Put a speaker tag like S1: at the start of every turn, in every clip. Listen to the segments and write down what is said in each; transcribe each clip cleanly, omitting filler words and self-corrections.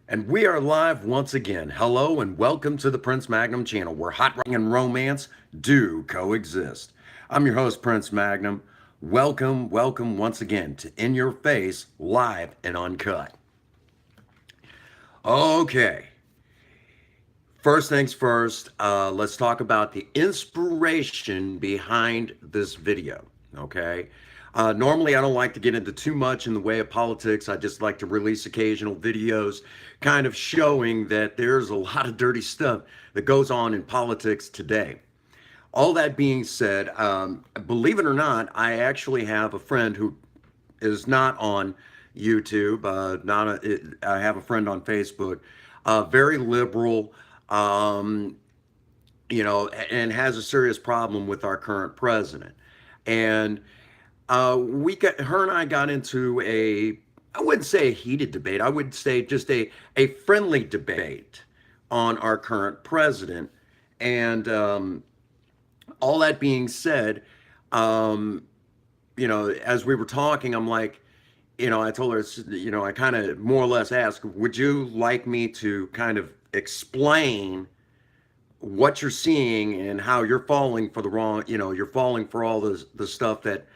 S1: And we are live once again. Hello and welcome to the Prince Magnum channel where hot rodding and romance do coexist. I'm your host, Prince Magnum. Welcome once again to In Your Face, live and uncut. Okay, first things first, let's talk about the inspiration behind this video, okay? Normally, I don't like to get into too much in the way of politics. I just like to release occasional videos kind of showing that there's a lot of dirty stuff that goes on in politics today. All that being said, believe it or not, I actually have a friend who is not on YouTube. I have a friend on Facebook, very liberal, um, and has a serious problem with our current president. And her and I got into I wouldn't say a heated debate. I would say just a friendly debate on our current president. And all that being said, um, as we were talking, I'm like, I told her, I kind of more or less asked, would you like me to kind of explain what you're seeing and how you're falling for the wrong, you're falling for all the stuff that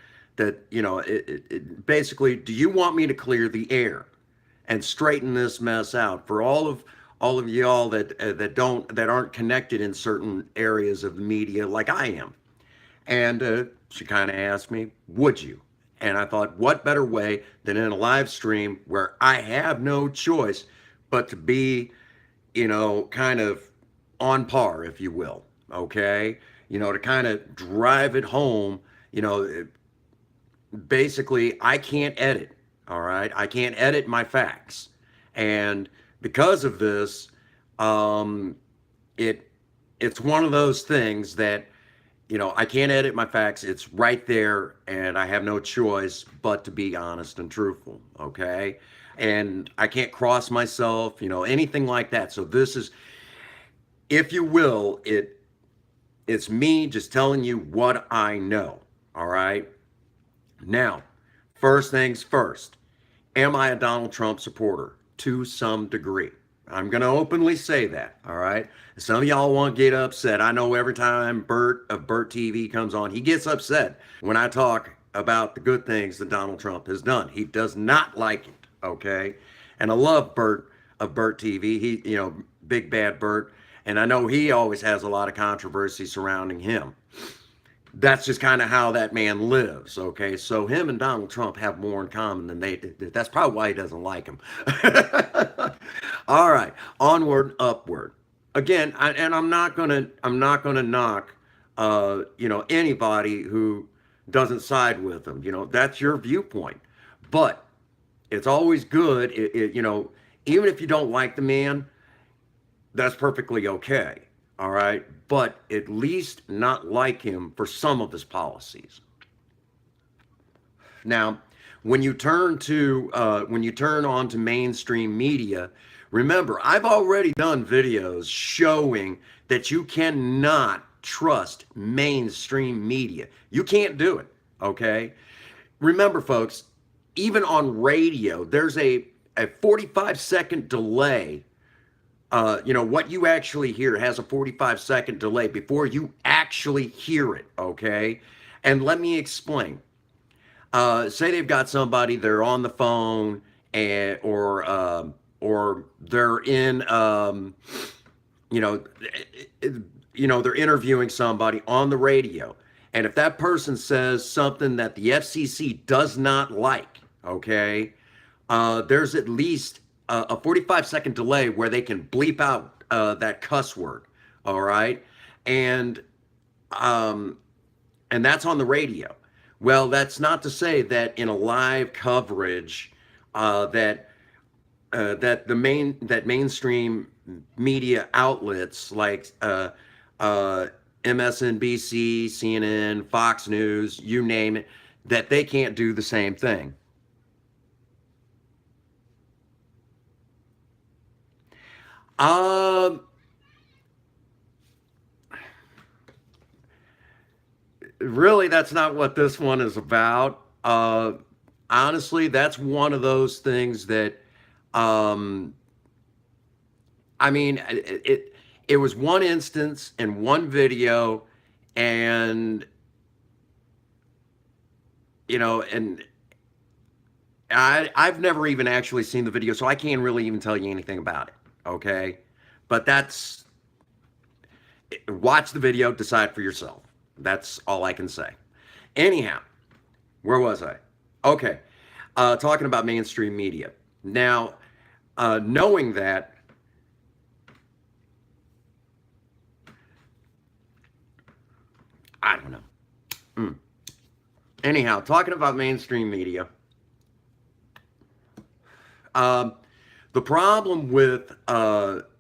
S1: basically, do you want me to clear the air and straighten this mess out for all of y'all that aren't connected in certain areas of the media like I am? And she kind of asked me, would you? And I thought, what better way than in a live stream where I have no choice but to be, kind of on par, if you will. Okay. To kind of drive it home, basically, I can't edit. All right. I can't edit my facts. And because of this, um, it, it's one of those things that I can't edit my facts. It's right there, and I have no choice but to be honest and truthful. Okay. And I can't cross myself, anything like that. So this is, if you will, it's me just telling you what I know. All right. Now, first things first, am I a Donald Trump supporter? To some degree. I'm going to openly say that, all right? Some of y'all want to get upset. I know every time Bert of Bert TV comes on, he gets upset when I talk about the good things that Donald Trump has done. He does not like it, okay? And I love Bert of Bert TV. Big Bad Bert. And I know he always has a lot of controversy surrounding him. That's just kind of how that man lives. Okay, so him and Donald Trump have more in common than they did. That's probably why he doesn't like him. All right, onward, upward. Again, I'm not gonna knock, anybody who doesn't side with them. That's your viewpoint, but it's always good. Even if you don't like the man, that's perfectly okay. All right. But at least not like him for some of his policies. Now, when you turn on to mainstream media, remember, I've already done videos showing that you cannot trust mainstream media. You can't do it. Okay. Remember, folks, even on radio, there's a 45-second delay. What you actually hear has a 45-second delay before you actually hear it, okay? And let me explain. Say they've got somebody, they're on the phone, or they're in, you know, they're interviewing somebody on the radio. And if that person says something that the FCC does not like, okay, there's at least a 45-second delay where they can bleep out that cuss word. All right. And, um, and that's on the radio. Well, that's not to say that in a live coverage, that mainstream media outlets like MSNBC, CNN, Fox News, you name it, that they can't do the same thing. Um, Really, that's not what this one is about. Honestly, that's one of those things that, um, I mean, it was one instance in one video, and and I've never even actually seen the video, so I can't really even tell you anything about it. Okay, but watch the video, decide for yourself. That's all I can say. Anyhow, where was I? Okay, talking about mainstream media. Now, knowing that, I don't know. Anyhow, talking about mainstream media, the problem with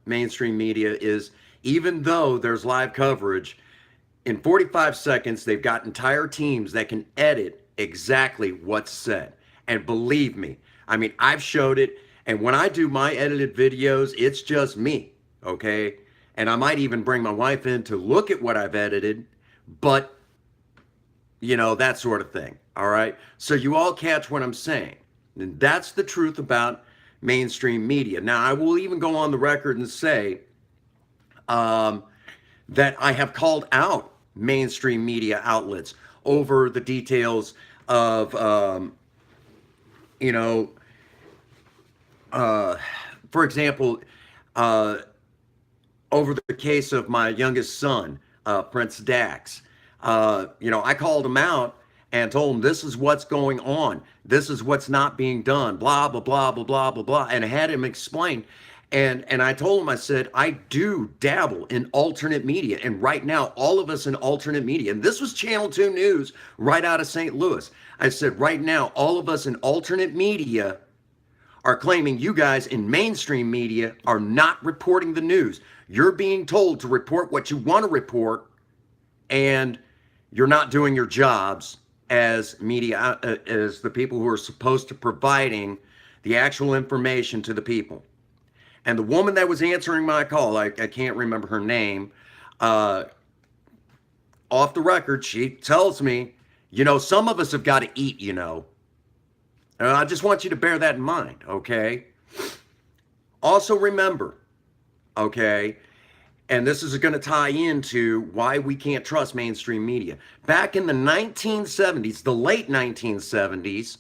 S1: mainstream media is, even though there's live coverage, in 45 seconds, they've got entire teams that can edit exactly what's said. And believe me, I mean, I've showed it. And when I do my edited videos, it's just me, okay? And I might even bring my wife in to look at what I've edited, but, that sort of thing, all right? So you all catch what I'm saying. And that's the truth about mainstream media. Now, I will even go on the record and say that I have called out mainstream media outlets over the details of, for example, over the case of my youngest son, Prince Dax. I called him out and told him, this is what's going on. This is what's not being done, blah, blah, blah, blah, blah, blah, blah. And I had him explain. And I told him, I said, I do dabble in alternate media. And right now, all of us in alternate media, and this was Channel 2 News right out of St. Louis. I said, right now, all of us in alternate media are claiming you guys in mainstream media are not reporting the news. You're being told to report what you want to report, and you're not doing your jobs as media, as the people who are supposed to providing the actual information to the people. And the woman that was answering my call, I can't remember her name, off the record, she tells me, some of us have got to eat, And I just want you to bear that in mind, okay? Also remember, okay, and this is going to tie into why we can't trust mainstream media. Back in the 1970s, the late 1970s,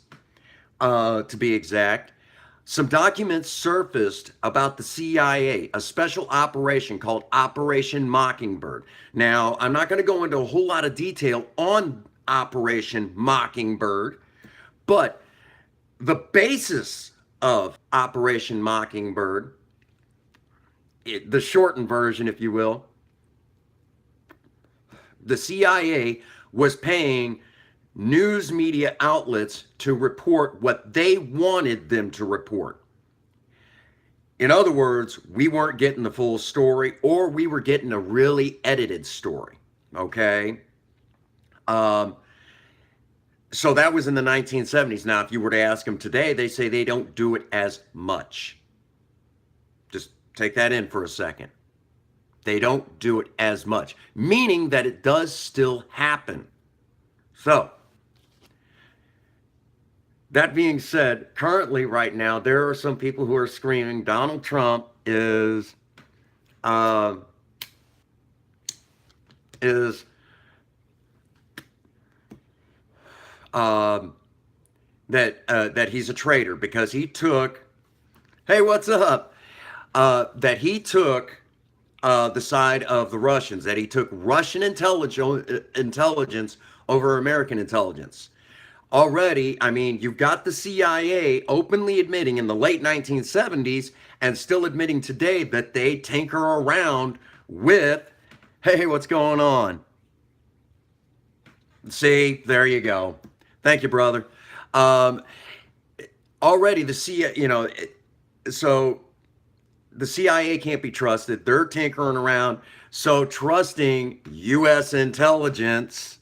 S1: to be exact, some documents surfaced about the CIA, a special operation called Operation Mockingbird. Now, I'm not going to go into a whole lot of detail on Operation Mockingbird, but the basis of Operation Mockingbird, the shortened version, if you will, the CIA was paying news media outlets to report what they wanted them to report. In other words, we weren't getting the full story, or we were getting a really edited story, okay? So that was in the 1970s. Now, if you were to ask them today, they say they don't do it as much. Just take that in for a second. They don't do it as much, meaning that it does still happen. So, that being said, currently right now, there are some people who are screaming Donald Trump is that he's a traitor because he took, hey, what's up? That he took the side of the Russians, that he took Russian intelligence over American intelligence. Already, I mean, you've got the CIA openly admitting in the late 1970s and still admitting today that they tinker around with, hey, what's going on? See, there you go. Thank you, brother. Already the CIA, so the CIA can't be trusted. They're tinkering around. So trusting U.S. intelligence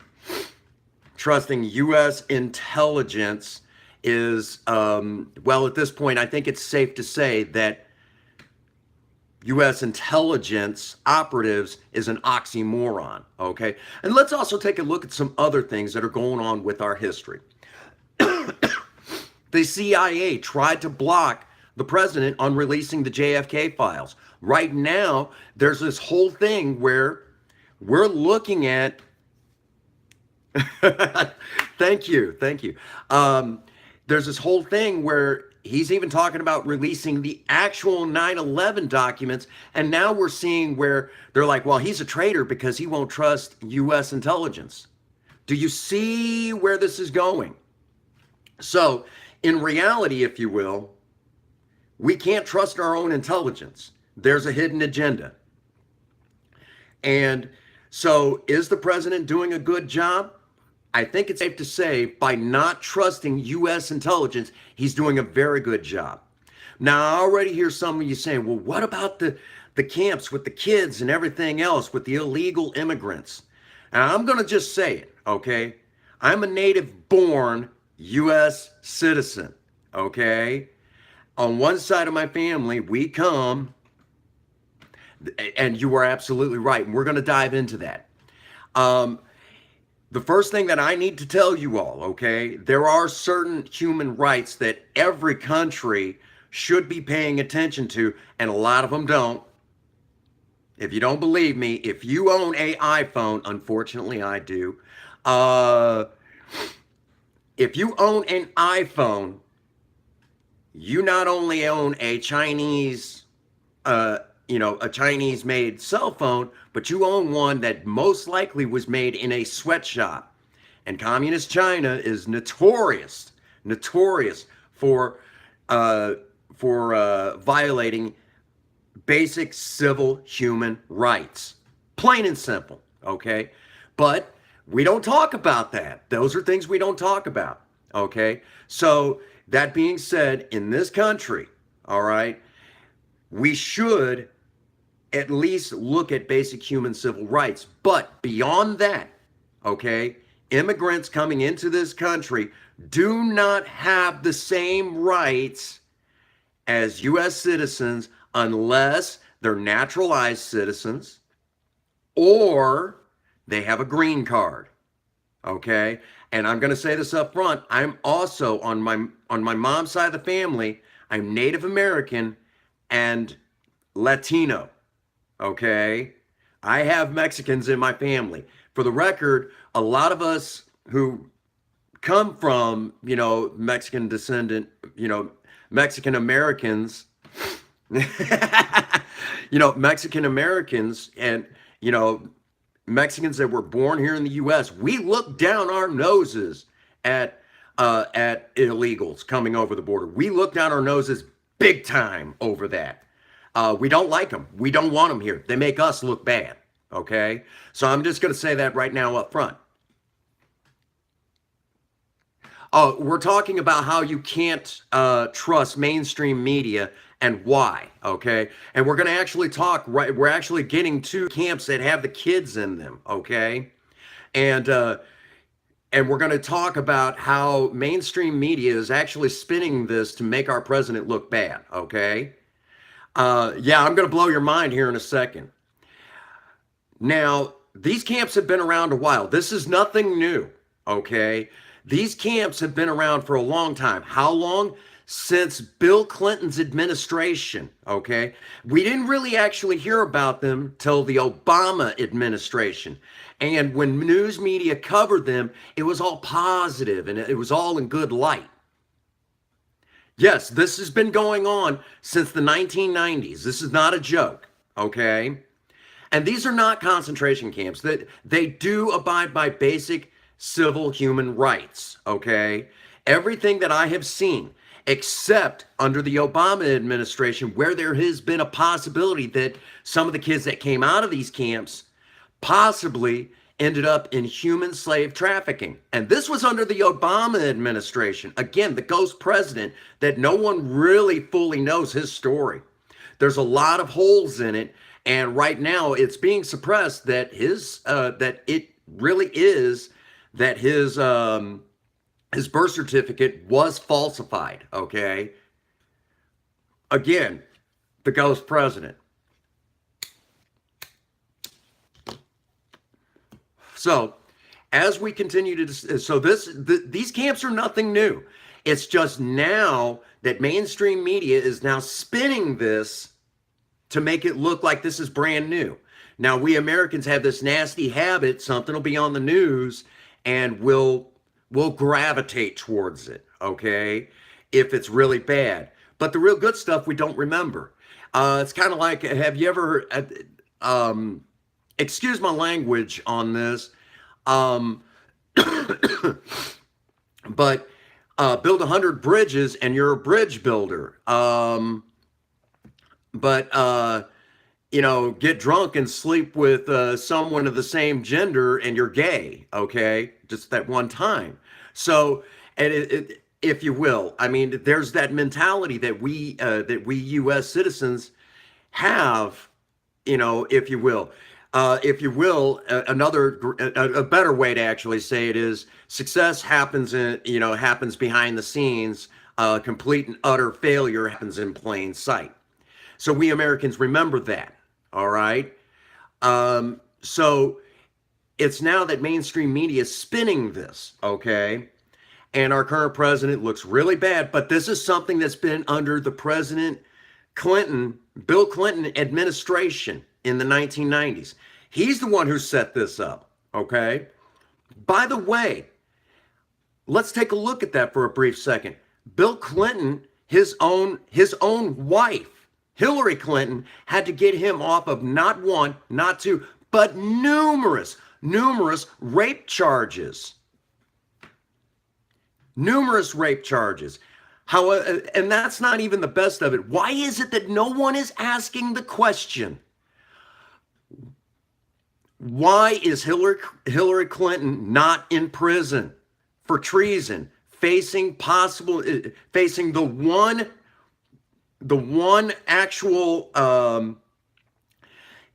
S1: is, well, at this point, I think it's safe to say that U.S. intelligence operatives is an oxymoron, okay? And let's also take a look at some other things that are going on with our history. The CIA tried to block the president on releasing the JFK files. Right now, there's this whole thing where we're looking at. Thank you, thank you. There's this whole thing where he's even talking about releasing the actual 9/11 documents, and now we're seeing where they're like, well, he's a traitor because he won't trust U.S. intelligence. Do you see where this is going? So, in reality, if you will, we can't trust our own intelligence. There's a hidden agenda. And so, is the president doing a good job? I think it's safe to say by not trusting U.S. intelligence, he's doing a very good job. Now, I already hear some of you saying, well, what about the camps with the kids and everything else, with the illegal immigrants? And I'm going to just say it, okay? I'm a native-born U.S. citizen, okay? On one side of my family, we come, and you are absolutely right, and we're going to dive into that. The first thing that I need to tell you all, okay, there are certain human rights that every country should be paying attention to, and a lot of them don't. If you don't believe me, if you own an iPhone, unfortunately I do, if you own an iPhone, you not only own a Chinese, a Chinese-made cell phone, but you own one that most likely was made in a sweatshop. And communist China is notorious for violating basic civil human rights. Plain and simple, okay? But we don't talk about that. Those are things we don't talk about, okay? So that being said, in this country, all right, we should at least look at basic human civil rights. But beyond that, okay, immigrants coming into this country do not have the same rights as U.S. citizens unless they're naturalized citizens or they have a green card, okay? And I'm going to say this up front. I'm also, on my mom's side of the family, I'm Native American and Latino. Okay, I have Mexicans in my family. For the record, a lot of us who come from, Mexican descendant, Mexican Americans, Mexican Americans and, Mexicans that were born here in the U.S., we look down our noses at illegals coming over the border. We look down our noses big time over that. We don't like them. We don't want them here. They make us look bad, okay? So I'm just going to say that right now up front. We're talking about how you can't trust mainstream media and why, okay? And we're going to actually talk, right? We're actually getting to camps that have the kids in them, okay? And we're going to talk about how mainstream media is actually spinning this to make our president look bad, okay? Yeah, I'm going to blow your mind here in a second. Now, these camps have been around a while. This is nothing new, okay? These camps have been around for a long time. How long? Since Bill Clinton's administration, okay? We didn't really actually hear about them till the Obama administration. And when news media covered them, it was all positive and it was all in good light. Yes, this has been going on since the 1990s. This is not a joke, okay? And these are not concentration camps. They do abide by basic civil human rights, okay? Everything that I have seen, except under the Obama administration, where there has been a possibility that some of the kids that came out of these camps possibly ended up in human slave trafficking. And this was under the Obama administration. Again, the ghost president that no one really fully knows his story. There's a lot of holes in it. And right now it's being suppressed that his birth certificate was falsified, okay? Again, the ghost president. So, as we continue to, these camps are nothing new. It's just now that mainstream media is now spinning this to make it look like this is brand new. Now, we Americans have this nasty habit, something will be on the news and we'll gravitate towards it, okay, if it's really bad. But the real good stuff we don't remember. It's kind of like, have you ever, excuse my language on this, but build 100 bridges and you're a bridge builder. You know, get drunk and sleep with someone of the same gender and you're gay, okay? Just that one time. So, and if you will, I mean, there's that mentality that we U.S. citizens have, you know, if you will. A better way to actually say it is success happens happens behind the scenes. Complete and utter failure happens in plain sight. So we Americans remember that. All right. So it's now that mainstream media is spinning this. Okay. And our current president looks really bad, but this is something that's been under the Bill Clinton administration in the 1990s. He's the one who set this up, okay? By the way, let's take a look at that for a brief second. Bill Clinton, his own wife, Hillary Clinton, had to get him off of not one, not two, but numerous rape charges. Numerous rape charges. And that's not even the best of it. Why is it that no one is asking the question? Why is Hillary Clinton not in prison for treason, facing the one actual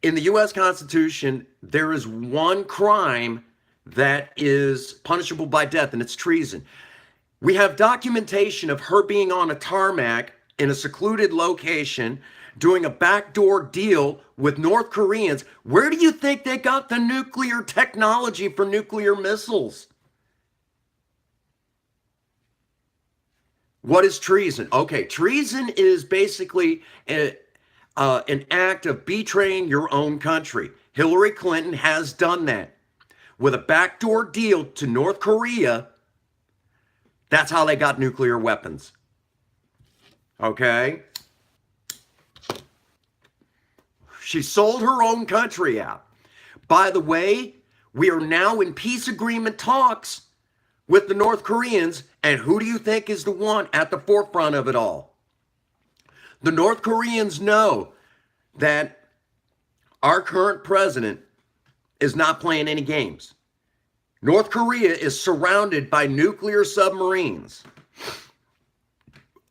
S1: in the U.S. Constitution, there is one crime that is punishable by death, and it's treason. We have documentation of her being on a tarmac in a secluded location doing a backdoor deal with North Koreans. Where do you think they got the nuclear technology for nuclear missiles? What is treason? Okay, treason is basically an act of betraying your own country. Hillary Clinton has done that with a backdoor deal to North Korea. That's how they got nuclear weapons. Okay? She sold her own country out. By the way, we are now in peace agreement talks with the North Koreans, and who do you think is the one at the forefront of it all? The North Koreans know that our current president is not playing any games. North Korea is surrounded by nuclear submarines.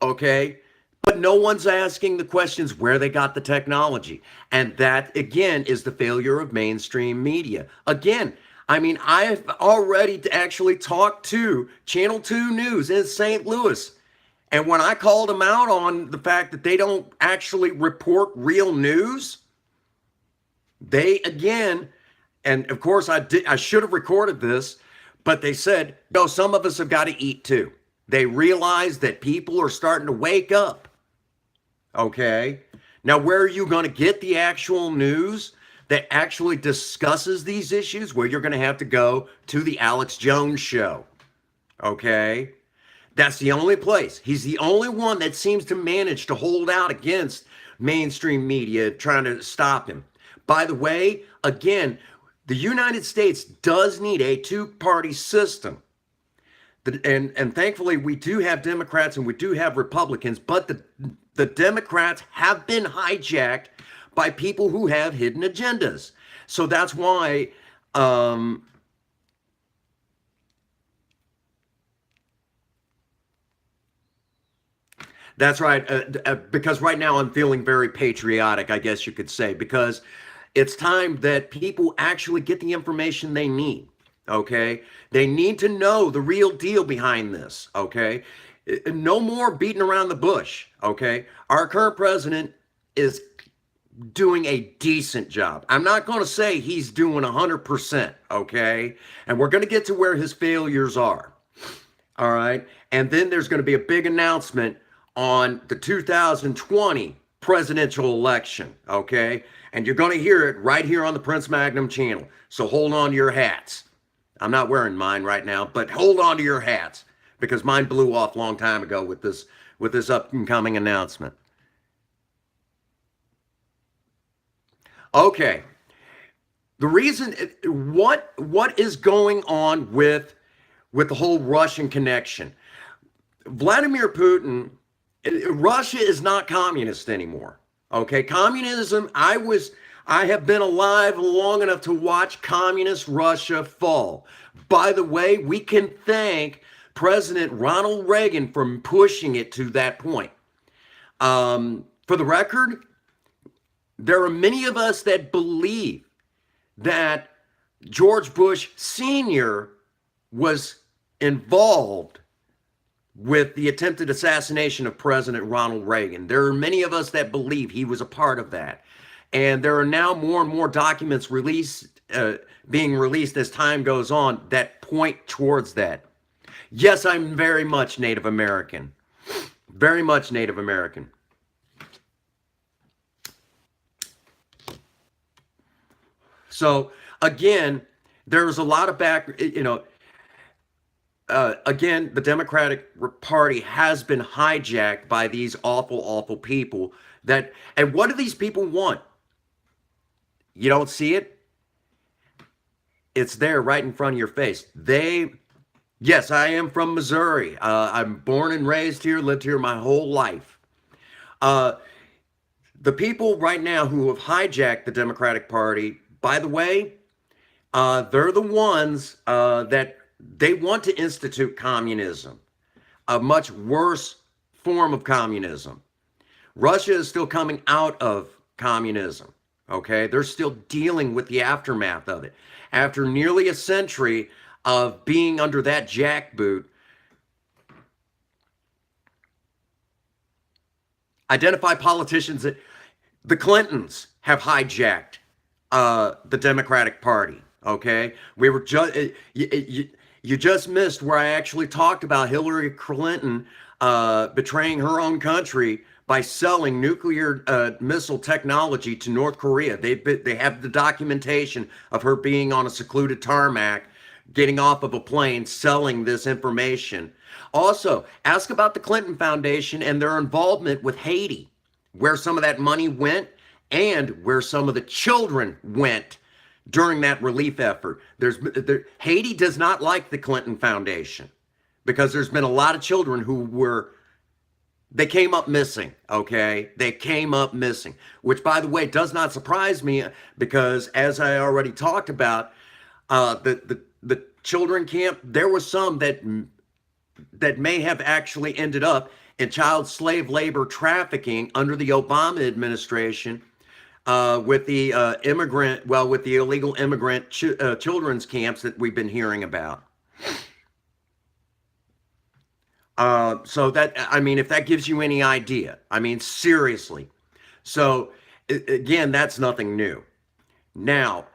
S1: Okay? But no one's asking the questions where they got the technology. And that, again, is the failure of mainstream media. Again, I mean, I've already actually talked to Channel 2 News in St. Louis. And when I called them out on the fact that they don't actually report real news, they, again, and of course I should have recorded this, but they said, no, some of us have got to eat too. They realize that people are starting to wake up. Okay. Now, where are you going to get the actual news that actually discusses these issues? Well, you're going to have to go to the Alex Jones show. Okay. That's the only place. He's the only one that seems to manage to hold out against mainstream media trying to stop him. By the way, again, the United States does need a two-party system. And thankfully, we do have Democrats and we do have Republicans, but the Democrats have been hijacked by people who have hidden agendas. So that's why that's right. Because right now I'm feeling very patriotic, I guess you could say, because it's time that people actually get the information they need. Okay. They need to know the real deal behind this. Okay. No more beating around the bush. Okay. Our current president is doing a decent job. I'm not going to say he's doing 100%. Okay. And we're going to get to where his failures are. All right. And then there's going to be a big announcement on the 2020 presidential election. Okay. And you're going to hear it right here on the Prince Magnum channel. So hold on to your hats. I'm not wearing mine right now, but hold on to your hats because mine blew off a long time ago with this up and coming announcement. Okay. The reason what is going on with the whole Russian connection? Vladimir Putin, Russia is not communist anymore. Okay, communism, I have been alive long enough to watch communist Russia fall. By the way, we can thank President Ronald Reagan for pushing it to that point. For the record, there are many of us that believe that George Bush Sr. was involved with the attempted assassination of President Ronald Reagan. There are many of us that believe he was a part of that. And there are now more and more documents being released as time goes on that point towards that. Yes, I'm very much Native American. Very much Native American. So again, there's a lot of again, the Democratic Party has been hijacked by these awful, awful people and what do these people want? You don't see it? It's there right in front of your face. Yes, I am from Missouri. I'm born and raised here, lived here my whole life. The people right now who have hijacked the Democratic Party, by the way, they're the ones that they want to institute communism, a much worse form of communism. Russia is still coming out of communism, okay? They're still dealing with the aftermath of it. After nearly a century of being under that jackboot, identify politicians that the Clintons have hijacked the Democratic Party, okay? We were just... You just missed where I actually talked about Hillary Clinton betraying her own country by selling nuclear missile technology to North Korea. They have the documentation of her being on a secluded tarmac, getting off of a plane, selling this information. Also, ask about the Clinton Foundation and their involvement with Haiti, where some of that money went and where some of the children went during that relief effort. Haiti does not like the Clinton Foundation because there's been a lot of children who they came up missing, okay? They came up missing, which, by the way, does not surprise me because, as I already talked about, the children camp, there was some that may have actually ended up in child slave labor trafficking under the Obama administration, with the illegal immigrant children's camps that we've been hearing about. So that, I mean, if that gives you any idea, I mean, seriously. So again, that's nothing new. Now,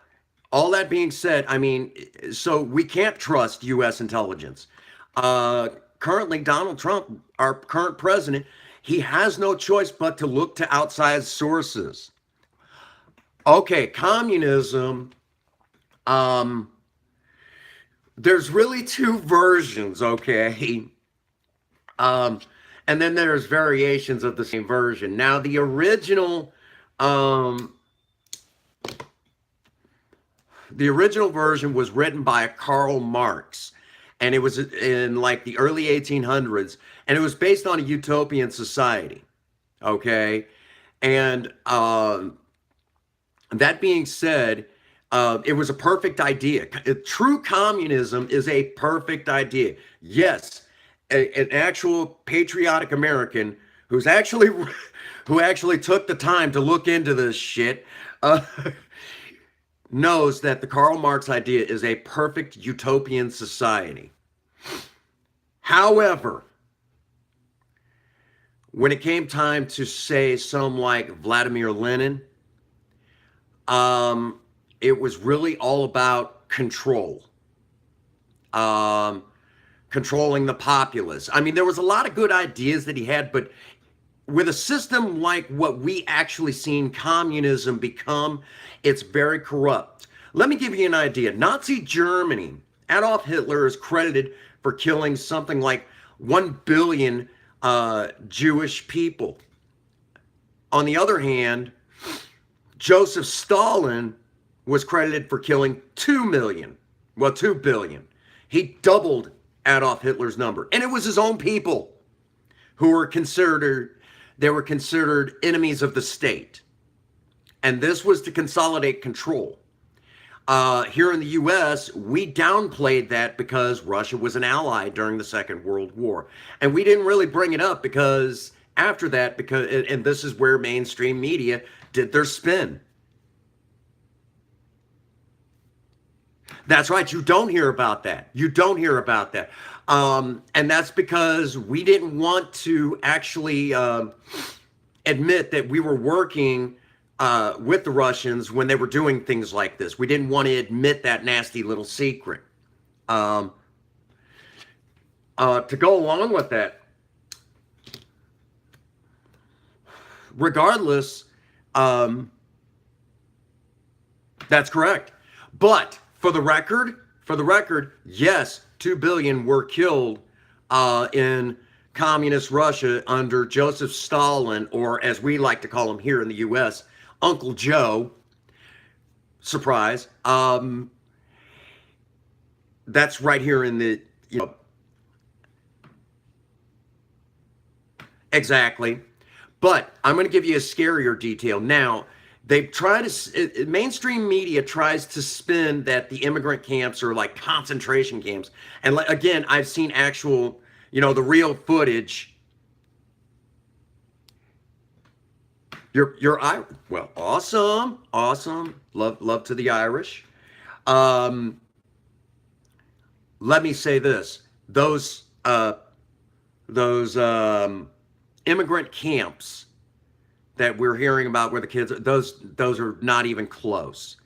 S1: all that being said, I mean, so we can't trust U.S. intelligence. Currently, Donald Trump, our current president, he has no choice but to look to outside sources. Okay, communism, there's really two versions, okay? And then there's variations of the same version. Now, the original version was written by Karl Marx, and it was in like the early 1800s, and it was based on a utopian society, okay? And that being said, it was a perfect idea. True communism is a perfect idea. Yes, an actual patriotic American who actually took the time to look into this shit knows that the Karl Marx idea is a perfect utopian society. However, when it came time to say some like Vladimir Lenin, it was really all about control. controlling the populace. I mean, there was a lot of good ideas that he had, but with a system like what we actually seen communism become, it's very corrupt. Let me give you an idea. Nazi Germany, Adolf Hitler is credited for killing something like 1 billion Jewish people. On the other hand, Joseph Stalin was credited for killing 2 million. Well, 2 billion. He doubled Adolf Hitler's number. And it was his own people who were considered enemies of the state. And this was to consolidate control. Here in the U.S., we downplayed that because Russia was an ally during the Second World War. And we didn't really bring it up because after that, and this is where mainstream media did their spin. That's right. You don't hear about that. You don't hear about that. And that's because we didn't want to actually admit that we were working with the Russians when they were doing things like this. We didn't want to admit that nasty little secret. To go along with that, regardless, that's correct. But for the record, yes, 2 billion were killed in communist Russia under Joseph Stalin, or as we like to call him here in the U.S., Uncle Joe. Surprise. That's right here in the, exactly. But I'm going to give you a scarier detail. Now, they try to, mainstream media tries to spin that the immigrant camps are like concentration camps. And again, I've seen actual, the real footage. You're Irish. Well, awesome. Love to the Irish. Let me say this. Those immigrant camps that we're hearing about where the kids, those are not even close.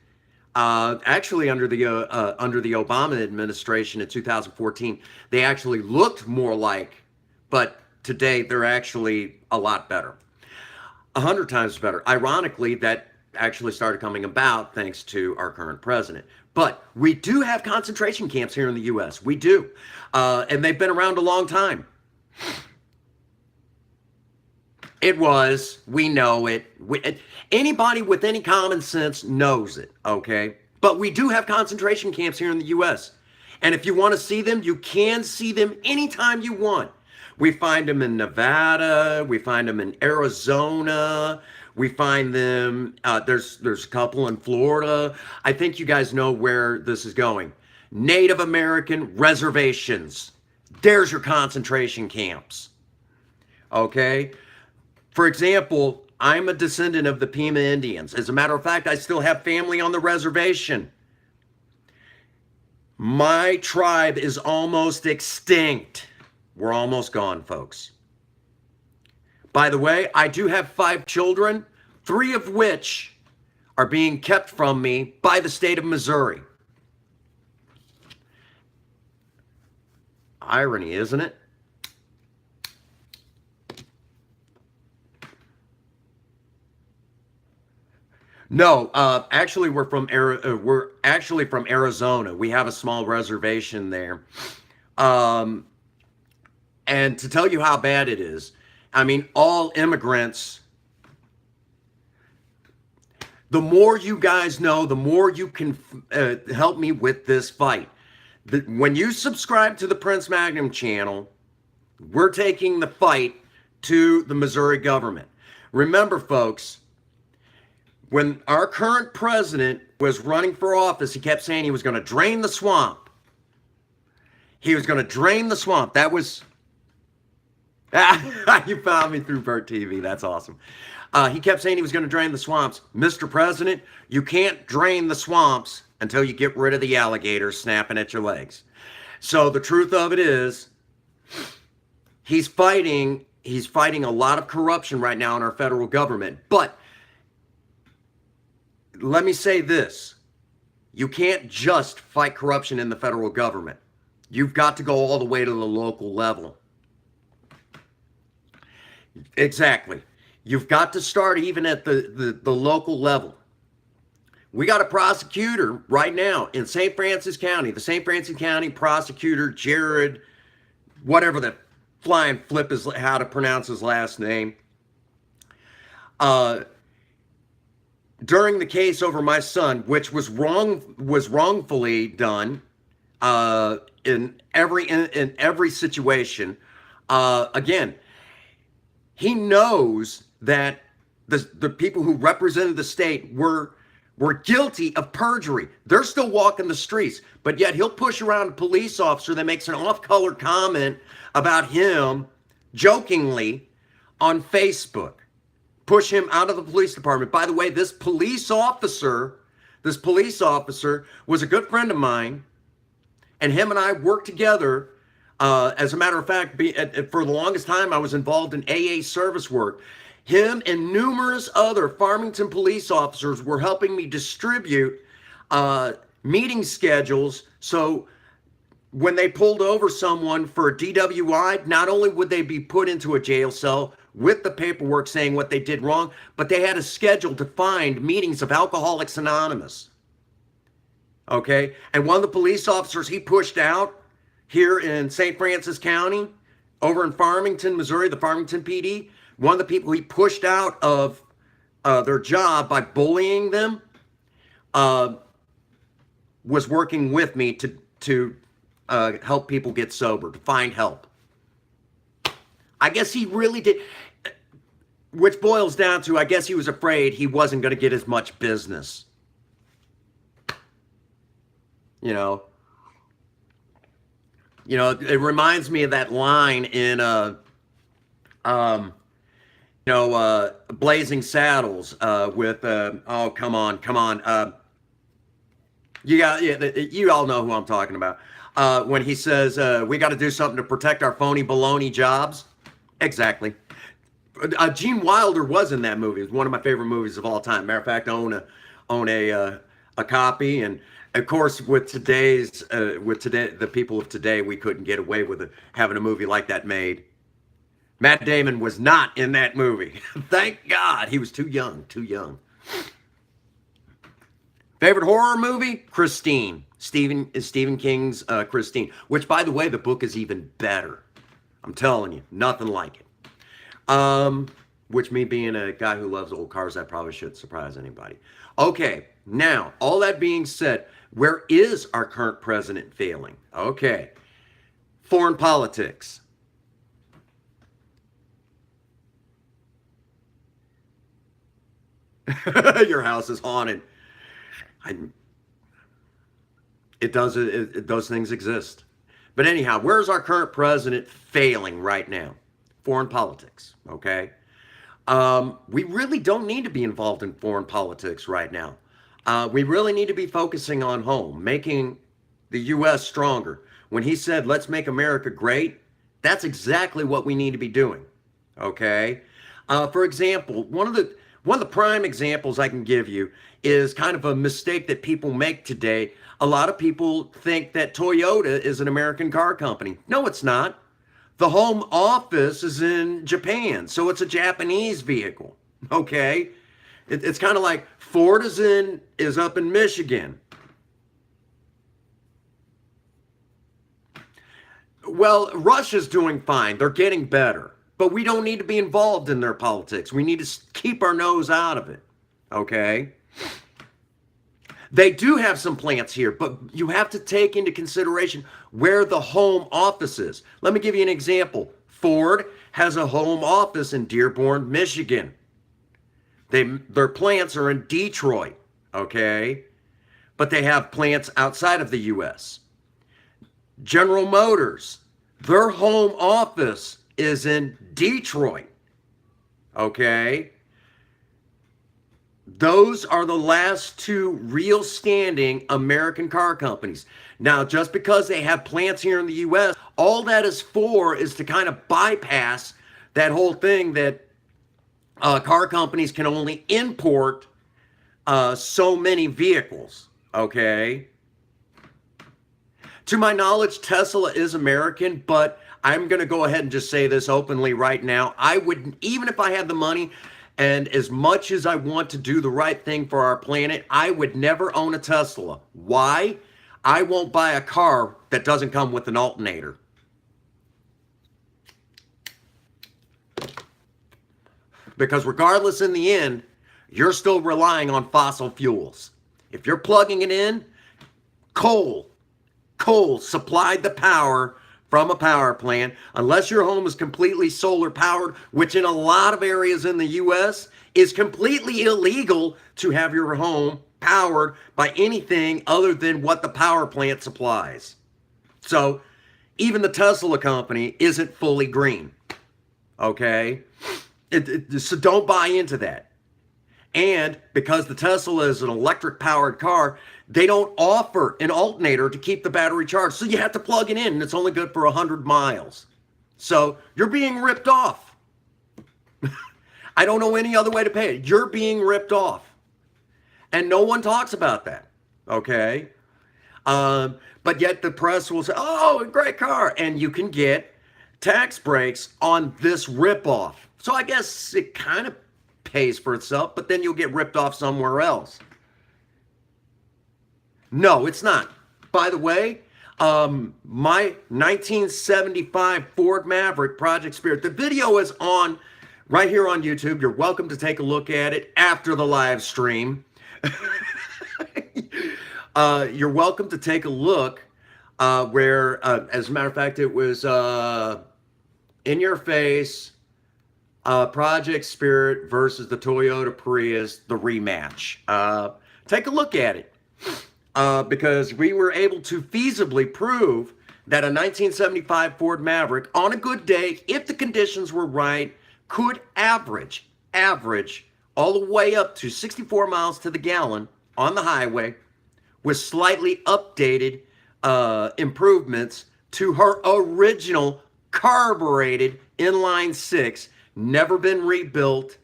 S1: Actually, under the Obama administration in 2014, they actually looked more like, but today they're actually a lot better, 100 times better. Ironically, that actually started coming about thanks to our current president. But we do have concentration camps here in the U.S. We do, and they've been around a long time. We know it. Anybody with any common sense knows it, okay? But we do have concentration camps here in the U.S. And if you want to see them, you can see them anytime you want. We find them in Nevada. We find them in Arizona. We find them, there's a couple in Florida. I think you guys know where this is going. Native American reservations. There's your concentration camps, okay? For example, I'm a descendant of the Pima Indians. As a matter of fact, I still have family on the reservation. My tribe is almost extinct. We're almost gone, folks. By the way, I do have 5 children, 3 of which are being kept from me by the state of Missouri. Irony, isn't it? No, actually, we're actually from Arizona. We have a small reservation there. And to tell you how bad it is, I mean, all immigrants, the more you guys know, the more you can help me with this fight. When you subscribe to the Prince Magnum channel, we're taking the fight to the Missouri government. Remember, folks, when our current president was running for office, he kept saying he was going to drain the swamp. He was going to drain the swamp. That was... You found me through Bert TV. That's awesome. He kept saying he was going to drain the swamps. Mr. President, you can't drain the swamps until you get rid of the alligators snapping at your legs. So the truth of it is, he's fighting a lot of corruption right now in our federal government. But let me say this. You can't just fight corruption in the federal government. You've got to go all the way to the local level. Exactly. You've got to start even at the local level. We got a prosecutor right now in St. Francis County, the St. Francis County prosecutor, Jared, whatever the flying flip is, how to pronounce his last name. During the case over my son, which was wrongfully done in every situation. Again, he knows that the people who represented the state were guilty of perjury. They're still walking the streets, but yet he'll push around a police officer that makes an off-color comment about him jokingly on Facebook. Push him out of the police department. By the way, this police officer was a good friend of mine, and him and I worked together. As a matter of fact, for the longest time, I was involved in AA service work. Him and numerous other Farmington police officers were helping me distribute meeting schedules. So when they pulled over someone for a DWI, not only would they be put into a jail cell with the paperwork saying what they did wrong, but they had a schedule to find meetings of Alcoholics Anonymous. Okay? And one of the police officers he pushed out here in St. Francis County, over in Farmington, Missouri, the Farmington PD, one of the people he pushed out of their job by bullying them was working with me to help people get sober, to find help. I guess he really did, which boils down to, I guess he was afraid he wasn't going to get as much business. You know, it reminds me of that line in, Blazing Saddles with, oh, come on. You all know who I'm talking about. When he says, we got to do something to protect our phony baloney jobs. Exactly. Gene Wilder was in that movie. It's one of my favorite movies of all time. Matter of fact, I own a copy. And of course, with the people of today, we couldn't get away with having a movie like that made. Matt Damon was not in that movie. Thank God. He was too young. Favorite horror movie? Christine. Stephen King's Christine, which, by the way, the book is even better. I'm telling you, nothing like it. Which, me being a guy who loves old cars, that probably shouldn't surprise anybody. Okay, now, all that being said, where is our current president failing? Okay, foreign politics. Your house is haunted. Those things exist. But anyhow, where's our current president failing right now? Foreign politics, okay? We really don't need to be involved in foreign politics right now. We really need to be focusing on home, making the U.S. stronger. When he said, let's make America great, that's exactly what we need to be doing, okay? For example, one of the prime examples I can give you is kind of a mistake that people make today. A lot of people think that Toyota is an American car company. No, it's not. The home office is in Japan, so it's a Japanese vehicle, okay? It's kind of like Ford is up in Michigan. Well, Russia's doing fine. They're getting better. But we don't need to be involved in their politics. We need to keep our nose out of it, okay? They do have some plants here, but you have to take into consideration where the home office is. Let me give you an example. Ford has a home office in Dearborn, Michigan. Their plants are in Detroit, okay? But they have plants outside of the U.S. General Motors, their home office is in Detroit, okay? Those are the last two real standing American car companies. Now, just because they have plants here in the U.S., all that is for is to kind of bypass that whole thing that car companies can only import so many vehicles, okay? To my knowledge, Tesla is American, but I'm going to go ahead and just say this openly right now. I would, even if I had the money and as much as I want to do the right thing for our planet, I would never own a Tesla. Why? I won't buy a car that doesn't come with an alternator. Because regardless, in the end, you're still relying on fossil fuels. If you're plugging it in, coal supplied the power from a power plant, unless your home is completely solar powered, which in a lot of areas in the US is completely illegal to have your home powered by anything other than what the power plant supplies. So even the Tesla company isn't fully green. Okay? So don't buy into that. And because the Tesla is an electric powered car, they don't offer an alternator to keep the battery charged. So you have to plug it in, and it's only good for 100 miles. So you're being ripped off. I don't know any other way to pay it. You're being ripped off. And no one talks about that. Okay? But yet the press will say, oh, a great car. And you can get tax breaks on this ripoff. So I guess it kind of pays for itself, but then you'll get ripped off somewhere else. No, it's not. By the way, my 1975 Ford Maverick Project Spirit, the video is on right here on YouTube. You're welcome to take a look at it after the live stream. You're welcome to take a look where, as a matter of fact, it was in your face, Project Spirit versus the Toyota Prius, the rematch. Take a look at it. Because we were able to feasibly prove that a 1975 Ford Maverick, on a good day, if the conditions were right, could average all the way up to 64 miles to the gallon on the highway with slightly updated improvements to her original carbureted inline six, never been rebuilt,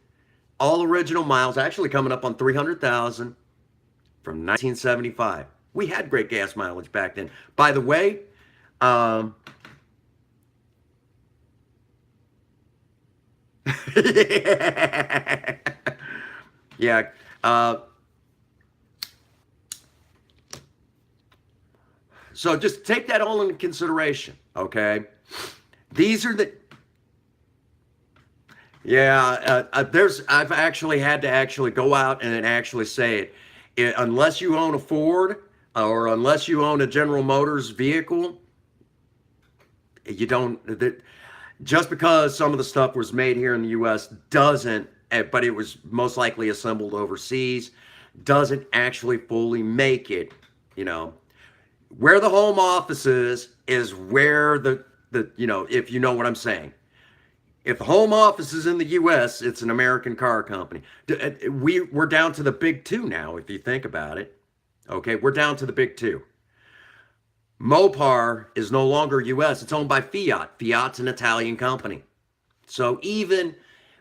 S1: all original miles, actually coming up on 300,000. From 1975. We had great gas mileage back then. By the way, yeah. So just take that all into consideration, okay? These are the... Yeah, I've actually had to actually go out and actually say it. Unless you own a Ford or unless you own a General Motors vehicle, you don't, just because some of the stuff was made here in the US doesn't, but it was most likely assembled overseas, doesn't actually fully make it, you know. Where the home office is where the you know, if you know what I'm saying. If the home office is in the U.S., it's an American car company. We're down to the big two now, if you think about it. Okay, we're down to the big two. Mopar is no longer U.S. It's owned by Fiat. Fiat's an Italian company. So even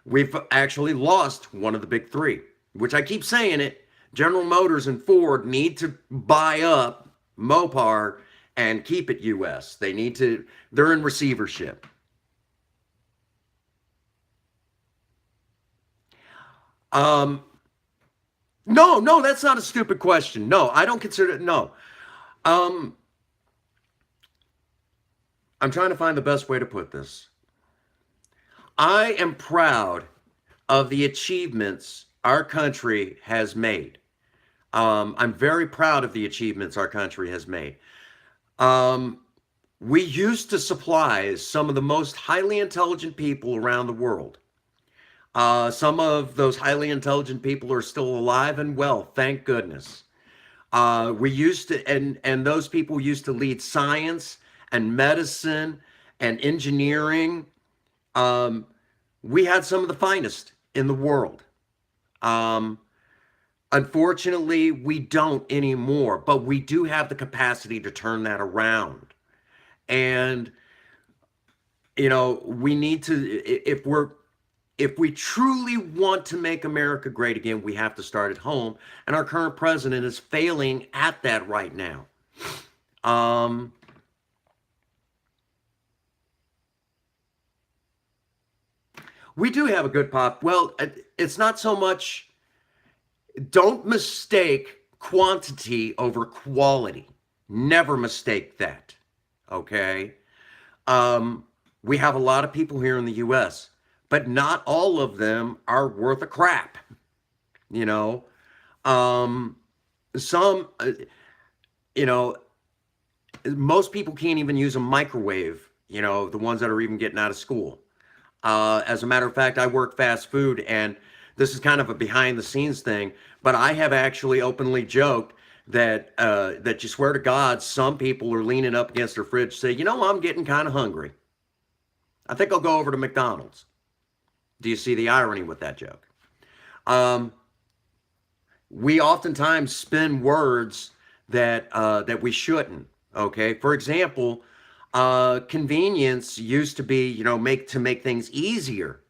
S1: we've actually lost one of the big three, which I keep saying it. General Motors and Ford need to buy up Mopar and keep it U.S. They need to, they're in receivership. No, that's not a stupid question. No, I don't consider it. No. I'm trying to find the best way to put this. I am proud of the achievements our country has made. I'm very proud of the achievements our country has made. We used to supply some of the most highly intelligent people around the world. Some of those highly intelligent people are still alive and well, thank goodness. We used to, and those people used to lead science and medicine and engineering. We had some of the finest in the world. Unfortunately, we don't anymore, but we do have the capacity to turn that around. And, you know, we need to, if we truly want to make America great again, we have to start at home. And our current president is failing at that right now. We do have a good pop. Well, it's not so much, don't mistake quantity over quality. Never mistake that. Okay. We have a lot of people here in the US, but not all of them are worth a crap. You know, um, some, you know, most people can't even use a microwave, the ones that are even getting out of school. As a matter of fact, I work fast food, and this is kind of a behind the scenes thing, but I have actually openly joked that you swear to God, some people are leaning up against their fridge, say, I'm getting kind of hungry. I think I'll go over to McDonald's. Do you see the irony with that joke? We oftentimes spin words that we shouldn't. Okay, for example, convenience used to be, make things easier.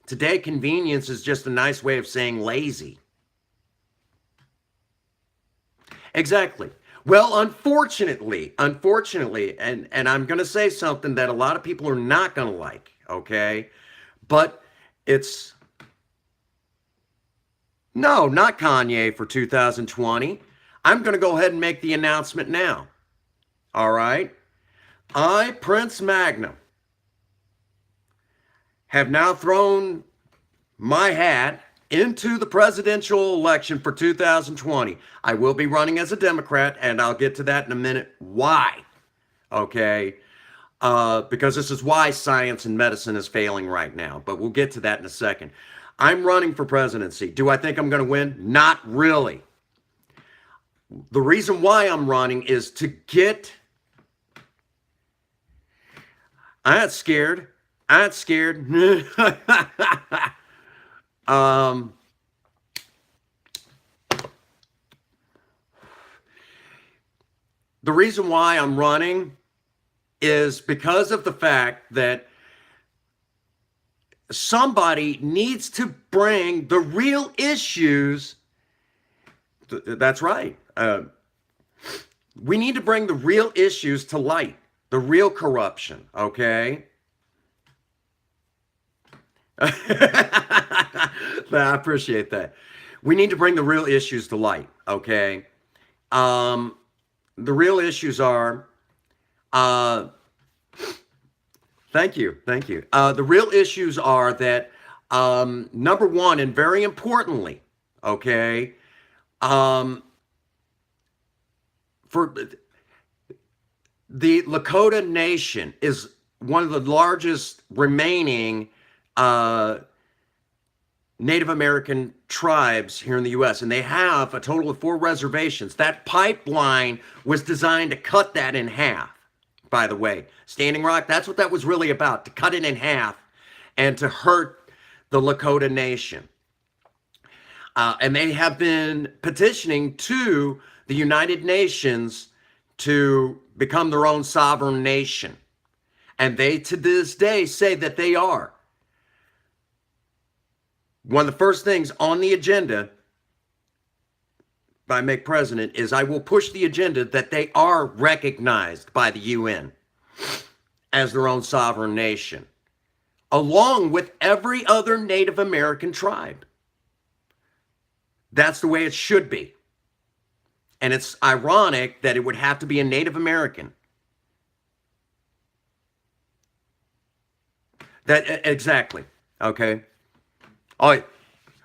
S1: Today, convenience is just a nice way of saying lazy. Exactly. Well, unfortunately, and I'm going to say something that a lot of people are not going to like, okay? But it's, no, not Kanye for 2020. I'm going to go ahead and make the announcement now. All right? I, Prince Magnum, have now thrown my hat into the presidential election for 2020. I will be running as a Democrat, and I'll get to that in a minute. Why? Okay? Because this is why science and medicine is failing right now, but we'll get to that in a second. I'm running for presidency. Do I think I'm going to win? Not really. The reason why I'm running is to get... I'm not scared. The reason why I'm running is because of the fact that somebody needs to bring the real issues. That's right. We need to bring the real issues to light, the real corruption, okay? I appreciate that. We need to bring the real issues to light, okay? The real issues are, thank you. The real issues are that, number one, and very importantly, okay, for the Lakota Nation is one of the largest remaining Native American tribes here in the U.S., and they have a total of 4 reservations. That pipeline was designed to cut that in half, by the way. Standing Rock, that's what that was really about, to cut it in half and to hurt the Lakota Nation. And they have been petitioning to the United Nations to become their own sovereign nation. And they, to this day, say that they are. One of the first things on the agenda if I make president is I will push the agenda that they are recognized by the UN as their own sovereign nation, along with every other Native American tribe. That's the way it should be. And it's ironic that it would have to be a Native American. That exactly. Okay. All right.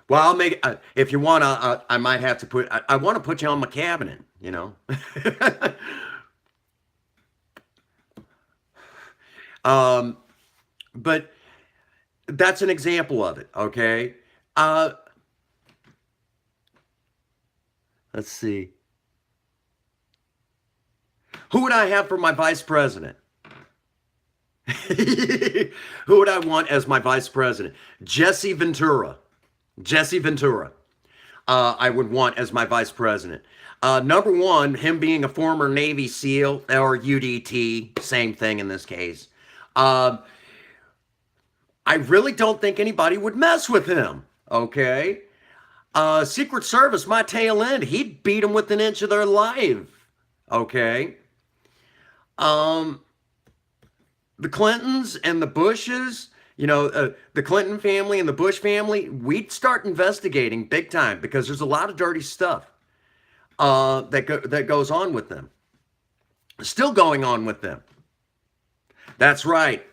S1: Well, I'll make it. If you want, I might have to put. I want to put you on my cabinet. But that's an example of it. Okay. Let's see. Who would I have for my vice president? Who would I want as my vice president? Jesse Ventura. I would want as my vice president. Number one, him being a former Navy SEAL or UDT, same thing in this case. I really don't think anybody would mess with him. Okay. Secret Service, my tail end, he'd beat them with an inch of their life. Okay. The Clintons and the Bushes, The Clinton family and the Bush family, we'd start investigating big time because there's a lot of dirty stuff that goes on with them. Still going on with them. That's right.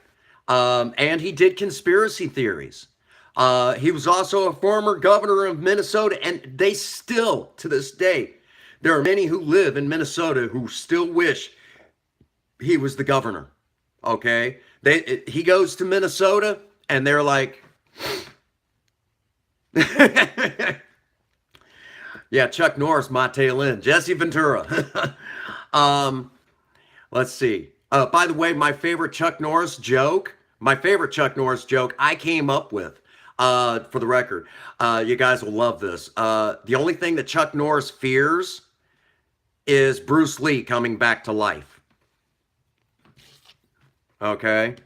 S1: And he did conspiracy theories. He was also a former governor of Minnesota, and they still, to this day, there are many who live in Minnesota who still wish he was the governor. Okay? He goes to Minnesota, and they're like, yeah, Chuck Norris, my tail end. Jesse Ventura. Let's see. By the way, my favorite Chuck Norris joke I came up with, for the record. You guys will love this. The only thing that Chuck Norris fears is Bruce Lee coming back to life. Okay?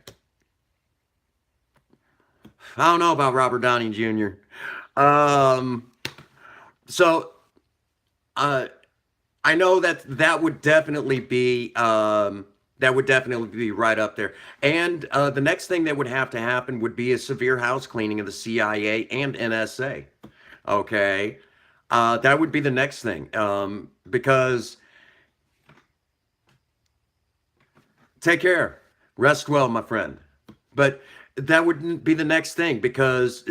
S1: I don't know about Robert Downey Jr. I know that would definitely be right up there. And the next thing that would have to happen would be a severe house cleaning of the CIA and NSA. Okay, that would be the next thing, because take care, rest well, my friend. But that would be the next thing, because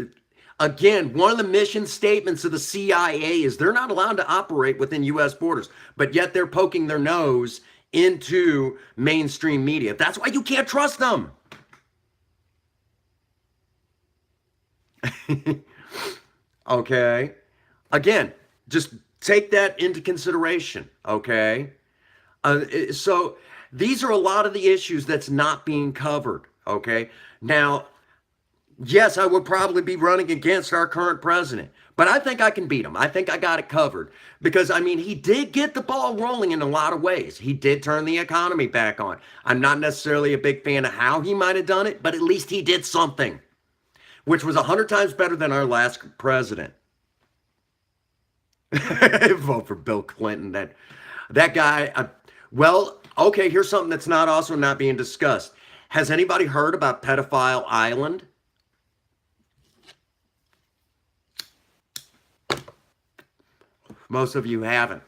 S1: again, one of the mission statements of the CIA is they're not allowed to operate within U.S. borders, but yet they're poking their nose into mainstream media. That's why you can't trust them. Okay. Again, just take that into consideration. Okay. So these are a lot of the issues that's not being covered. Okay. Now, yes, I would probably be running against our current president, but I think I can beat him. I think I got it covered because, I mean, he did get the ball rolling in a lot of ways. He did turn the economy back on. I'm not necessarily a big fan of how he might have done it, but at least he did something, which was 100 times better than our last president. Vote for Bill Clinton. That guy. Well, okay, here's something that's also not being discussed. Has anybody heard about Pedophile Island? Most of you haven't.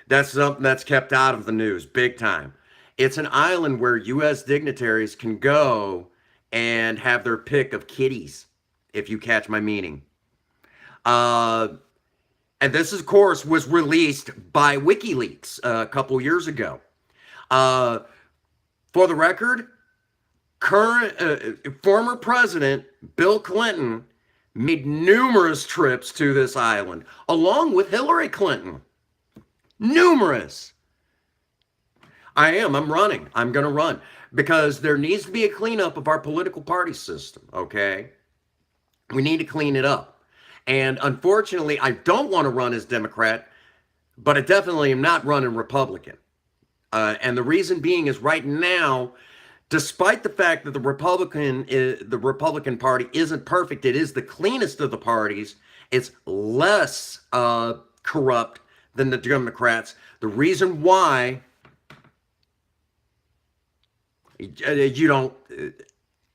S1: That's something that's kept out of the news big time. It's an island where U.S. dignitaries can go and have their pick of kitties, if you catch my meaning. And this, of course, was released by WikiLeaks a couple years ago. For the record, former President Bill Clinton made numerous trips to this island, along with Hillary Clinton. Numerous. I'm running. I'm going to run because there needs to be a cleanup of our political party system, okay? We need to clean it up. And unfortunately, I don't want to run as Democrat, but I definitely am not running Republican. And the reason being is right now, despite the fact that the Republican Party isn't perfect, it is the cleanest of the parties. It's less corrupt than the Democrats. The reason why you don't,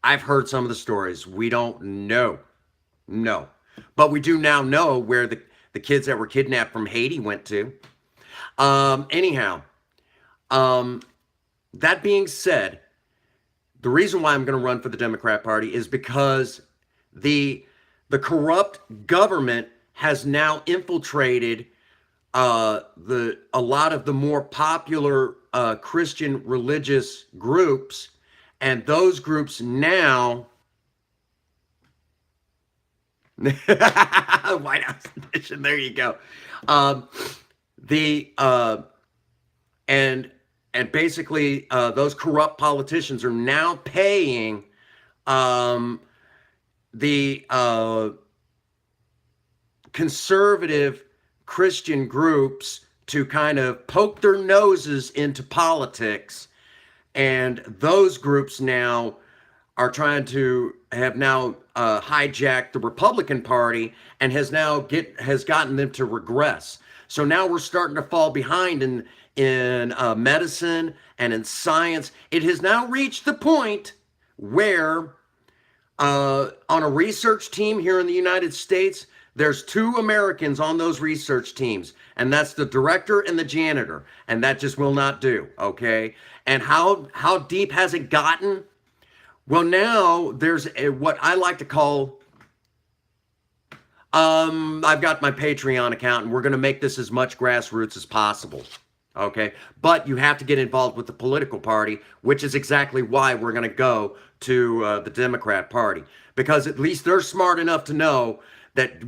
S1: I've heard some of the stories. We don't know. No. But we do now know where the kids that were kidnapped from Haiti went to. Anyhow, that being said, the reason why I'm going to run for the Democrat Party is because the corrupt government has now infiltrated a lot of the more popular Christian religious groups, and those groups now White House edition. There you go. And basically, those corrupt politicians are now paying the conservative Christian groups to kind of poke their noses into politics. And those groups now are trying to have now hijacked the Republican Party and has gotten them to regress. So now we're starting to fall behind in medicine and in science. It has now reached the point where On a research team here in the United States, there's 2 Americans on those research teams, and that's the director and the janitor, and that just will not do. Okay, and how deep has it gotten? Well, now there's what I like to call. I've got my Patreon account, and we're going to make this as much grassroots as possible. Okay, but you have to get involved with the political party, which is exactly why we're going to go to the Democrat Party, because at least they're smart enough to know that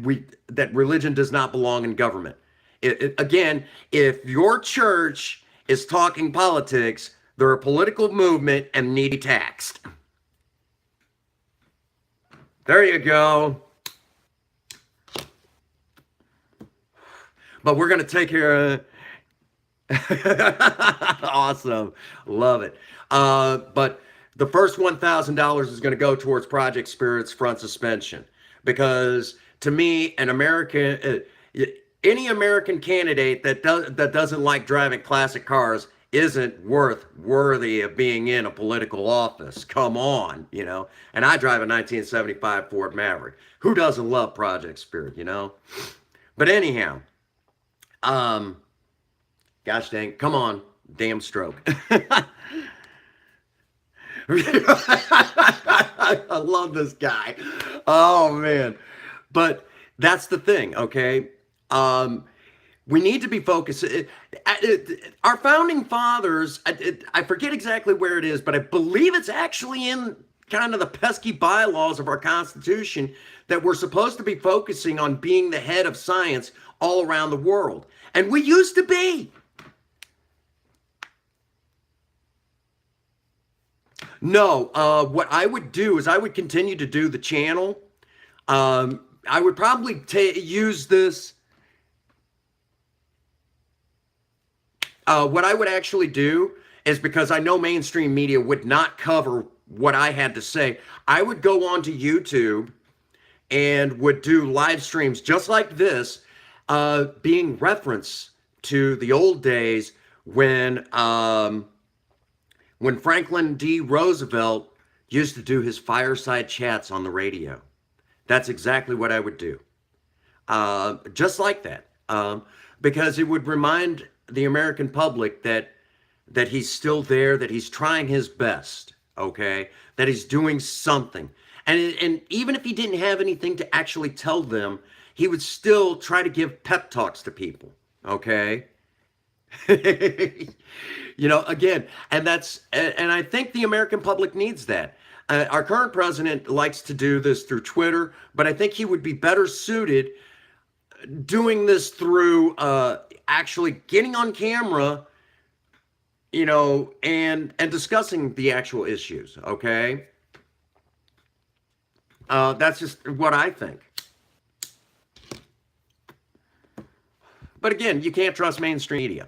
S1: religion does not belong in government. Again, if your church is talking politics, they're a political movement and need to be taxed. There you go. But we're going to take care of. Awesome. Love it. But the first $1,000 is going to go towards Project Spirit's front suspension, because to me, any American candidate that doesn't like driving classic cars isn't worthy of being in a political office. Come on, you know. And I drive a 1975 Ford Maverick. Who doesn't love Project Spirit, you know? But anyhow, gosh dang, come on, damn stroke. I love this guy. Oh man. But that's the thing, okay? We need to be focused. Our founding fathers, I forget exactly where it is, but I believe it's actually in kind of the pesky bylaws of our Constitution that we're supposed to be focusing on being the head of science all around the world. And we used to be. No, what I would do is I would continue to do the channel. I would probably use this. What I would actually do is, because I know mainstream media would not cover what I had to say, I would go onto YouTube and would do live streams just like this, being reference to the old days when Franklin D. Roosevelt used to do his fireside chats on the radio. That's exactly what I would do. Just like that. Because it would remind the American public that he's still there, that he's trying his best, okay? That he's doing something. And even if he didn't have anything to actually tell them, he would still try to give pep talks to people, okay? You know, again, and I think the American public needs that. Our current president likes to do this through Twitter, but I think he would be better suited doing this through actually getting on camera, you know, and discussing the actual issues, okay? That's just what I think. But again, you can't trust mainstream media.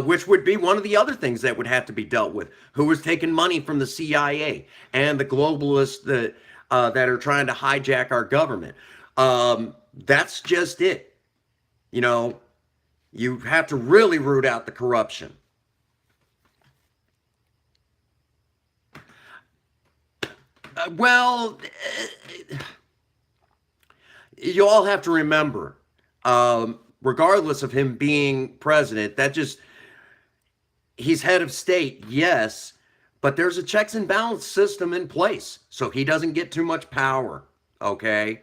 S1: Which would be one of the other things that would have to be dealt with. Who was taking money from the CIA and the globalists that are trying to hijack our government. That's just it. You know, you have to really root out the corruption. Well, you all have to remember, regardless of him being president, he's head of state, yes, but there's a checks and balance system in place, so he doesn't get too much power, okay?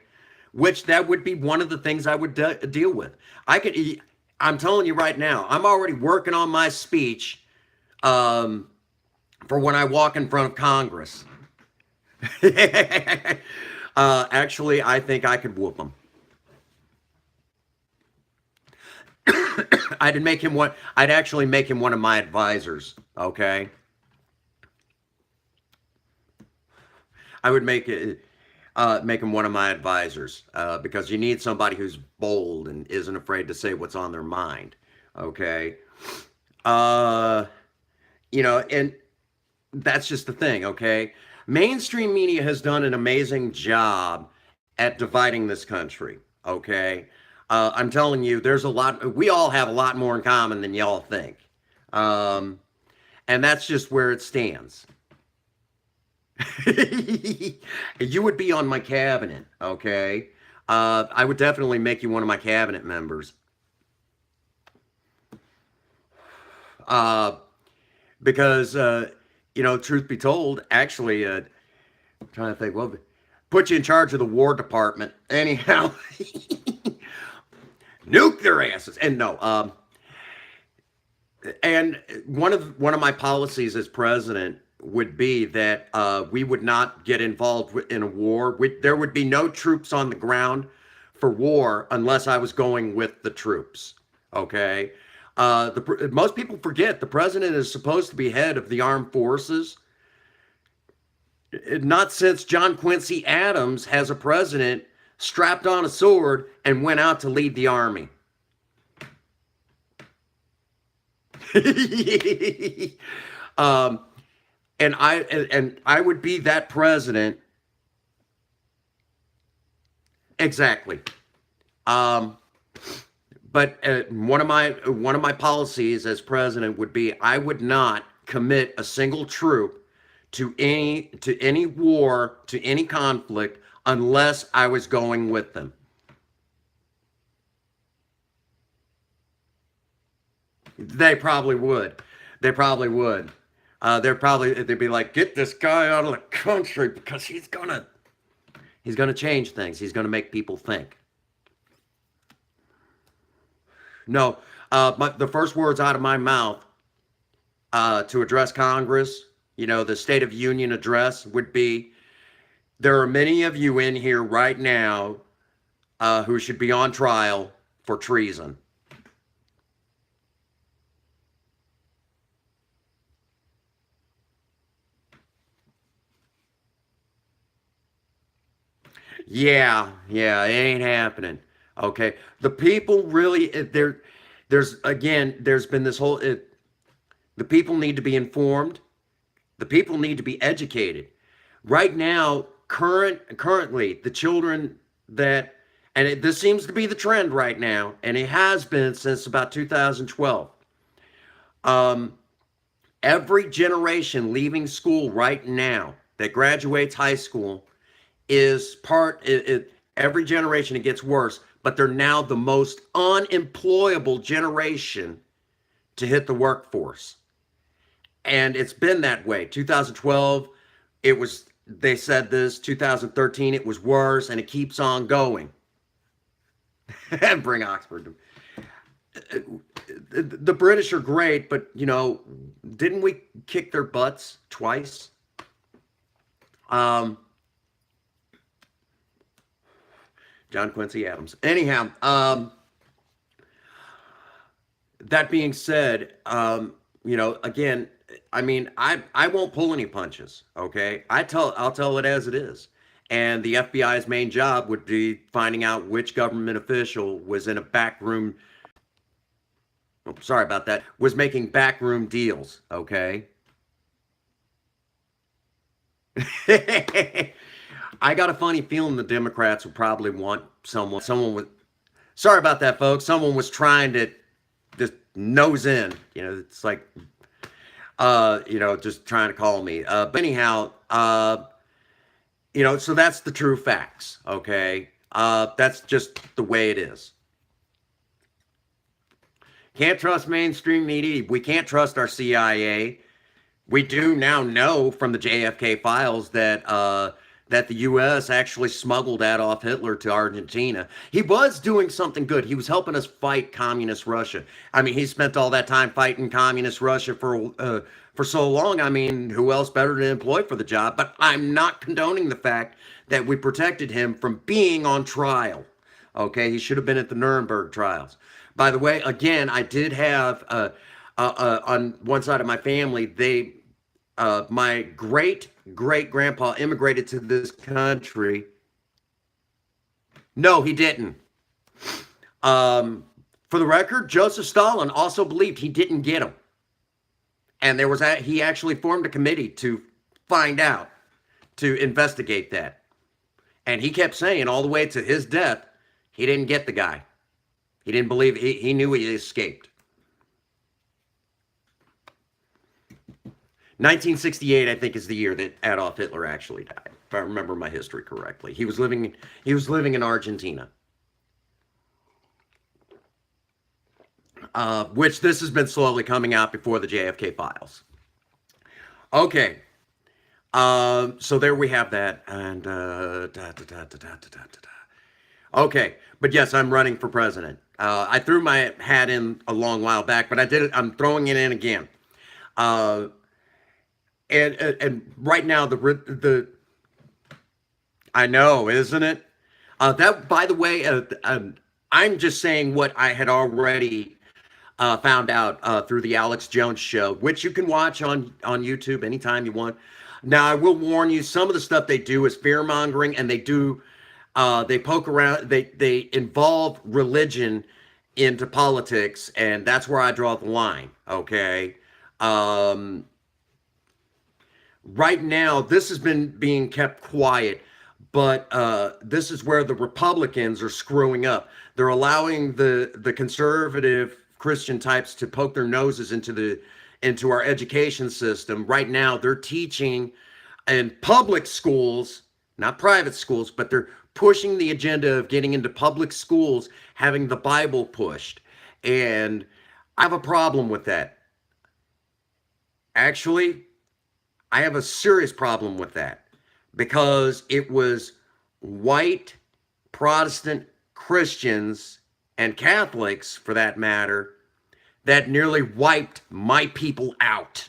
S1: Which that would be one of the things I would deal with. I'm telling you right now, I'm already working on my speech for when I walk in front of Congress. Actually, I think I could whoop him. I'd actually make him one of my advisors, okay? I would make him one of my advisors, because you need somebody who's bold and isn't afraid to say what's on their mind, okay? You know, and that's just the thing, okay? Mainstream media has done an amazing job at dividing this country, okay? I'm telling you, we all have a lot more in common than y'all think. And that's just where it stands. You would be on my cabinet, okay? I would definitely make you one of my cabinet members. Uh, because, truth be told, actually, I'm trying to think, well, put you in charge of the War Department. Anyhow, nuke their asses. And no, and one of my policies as president would be that we would not get involved in a war. There would be no troops on the ground for war unless I was going with the troops. Okay. Most people forget the president is supposed to be head of the armed forces. Not since John Quincy Adams has a president strapped on a sword and went out to lead the army. um, and I would be that president exactly. Um, but one of my policies as president would be I would not commit a single troop to any war, to any conflict unless I was going with them. They probably would. They probably would. They'd be like, get this guy out of the country because he's gonna change things. He's gonna make people think. No, the first words out of my mouth to address Congress, the State of Union address would be, there are many of you in here right now who should be on trial for treason. Yeah, it ain't happening. Okay, the people really there's been this whole the people need to be informed. The people need to be educated. Right now, currently, the children that this seems to be the trend right now, and it has been since about 2012. Um, every generation leaving school right now that graduates high school is every generation it gets worse, but they're now the most unemployable generation to hit the workforce. And it's been that way. 2012, it was, they said this. 2013, it was worse, and it keeps on going. And bring Oxford. The British are great, but didn't we kick their butts twice? John Quincy Adams. Anyhow, that being said, again, I mean, I won't pull any punches. Okay, I'll tell it as it is. And the FBI's main job would be finding out which government official was in a back room. Oh, sorry about that. Was making backroom deals. Okay. I got a funny feeling the Democrats would probably want someone with. Sorry about that, folks. Someone was trying to just nose in. It's like, just trying to call me. But anyhow, so that's the true facts. Okay, that's just the way it is. Can't trust mainstream media. We can't trust our CIA. We do now know from the JFK files that the U.S. actually smuggled Adolf Hitler to Argentina. He was doing something good. He was helping us fight communist Russia. I mean, he spent all that time fighting communist Russia for so long. I mean, who else better to employ for the job? But I'm not condoning the fact that we protected him from being on trial. Okay, he should have been at the Nuremberg trials. By the way, again, I did have on one side of my family, my great great grandpa immigrated to this country. No, he didn't. For the record, Joseph Stalin also believed he didn't get him, and he actually formed a committee to find out, to investigate that, and he kept saying all the way to his death he didn't get the guy. He didn't believe he knew he escaped. 1968, I think, is the year that Adolf Hitler actually died, if I remember my history correctly. He was living in Argentina, which this has been slowly coming out before the JFK files. Okay, so there we have that, and okay, but yes, I'm running for president. I threw my hat in a long while back, but I did it. I'm throwing it in again. Uh, and right now the I know, isn't it? That, by the way, I'm just saying what I had already found out through the Alex Jones show, which you can watch on YouTube anytime you want. Now, I will warn you, some of the stuff they do is fear mongering, and they poke around, they involve religion into politics, and that's where I draw the line. Okay. Um, right now, this has been being kept quiet, but this is where the Republicans are screwing up. They're allowing the conservative Christian types to poke their noses into our education system. Right now, they're teaching in public schools, not private schools, but they're pushing the agenda of getting into public schools, having the Bible pushed. And I have a problem with that. Actually, I have a serious problem with that because it was white Protestant Christians and Catholics, for that matter, that nearly wiped my people out.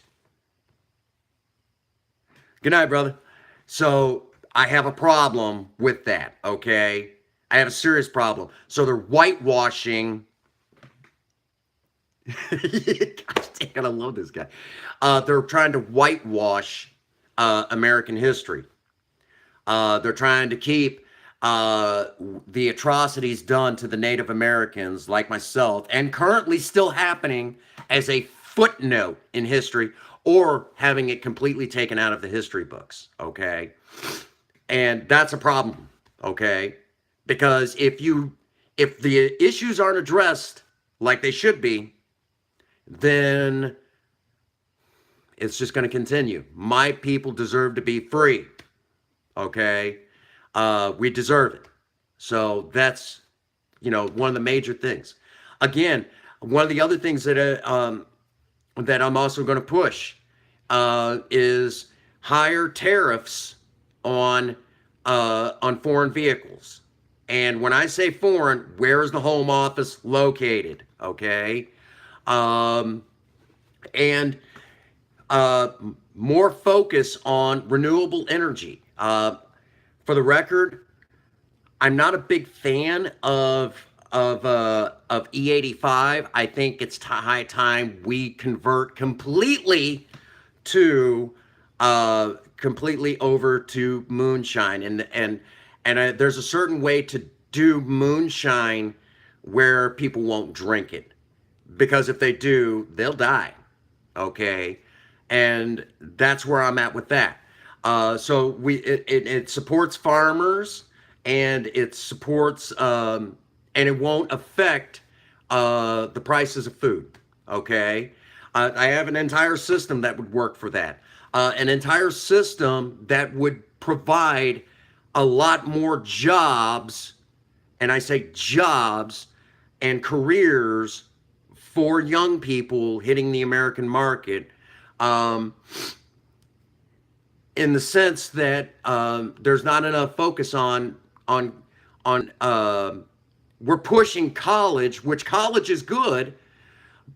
S1: Good night, brother. So I have a problem with that, okay? I have a serious problem. So they're whitewashing. Gosh dang, I love this guy. They're trying to whitewash American history. They're trying to keep the atrocities done to the Native Americans, like myself, and currently still happening, as a footnote in history, or having it completely taken out of the history books. Okay, and that's a problem. Okay, because if the issues aren't addressed like they should be, then it's just going to continue. My people deserve to be free. Okay, we deserve it. So that's, one of the major things. Again, one of the other things that I'm also going to push is higher tariffs on foreign vehicles. And when I say foreign, where is the home office located? Okay, and more focus on renewable energy. For the record, I'm not a big fan of E85. I think it's high time we convert completely over to moonshine, and there's a certain way to do moonshine where people won't drink it, because if they do, they'll die. Okay, and that's where I'm at with that. So it supports farmers, and it supports and it won't affect the prices of food. Okay, I have an entire system that would work for that. An entire system that would provide a lot more jobs, and I say jobs and careers for young people hitting the American market. In the sense that there's not enough focus on we're pushing college, which college is good,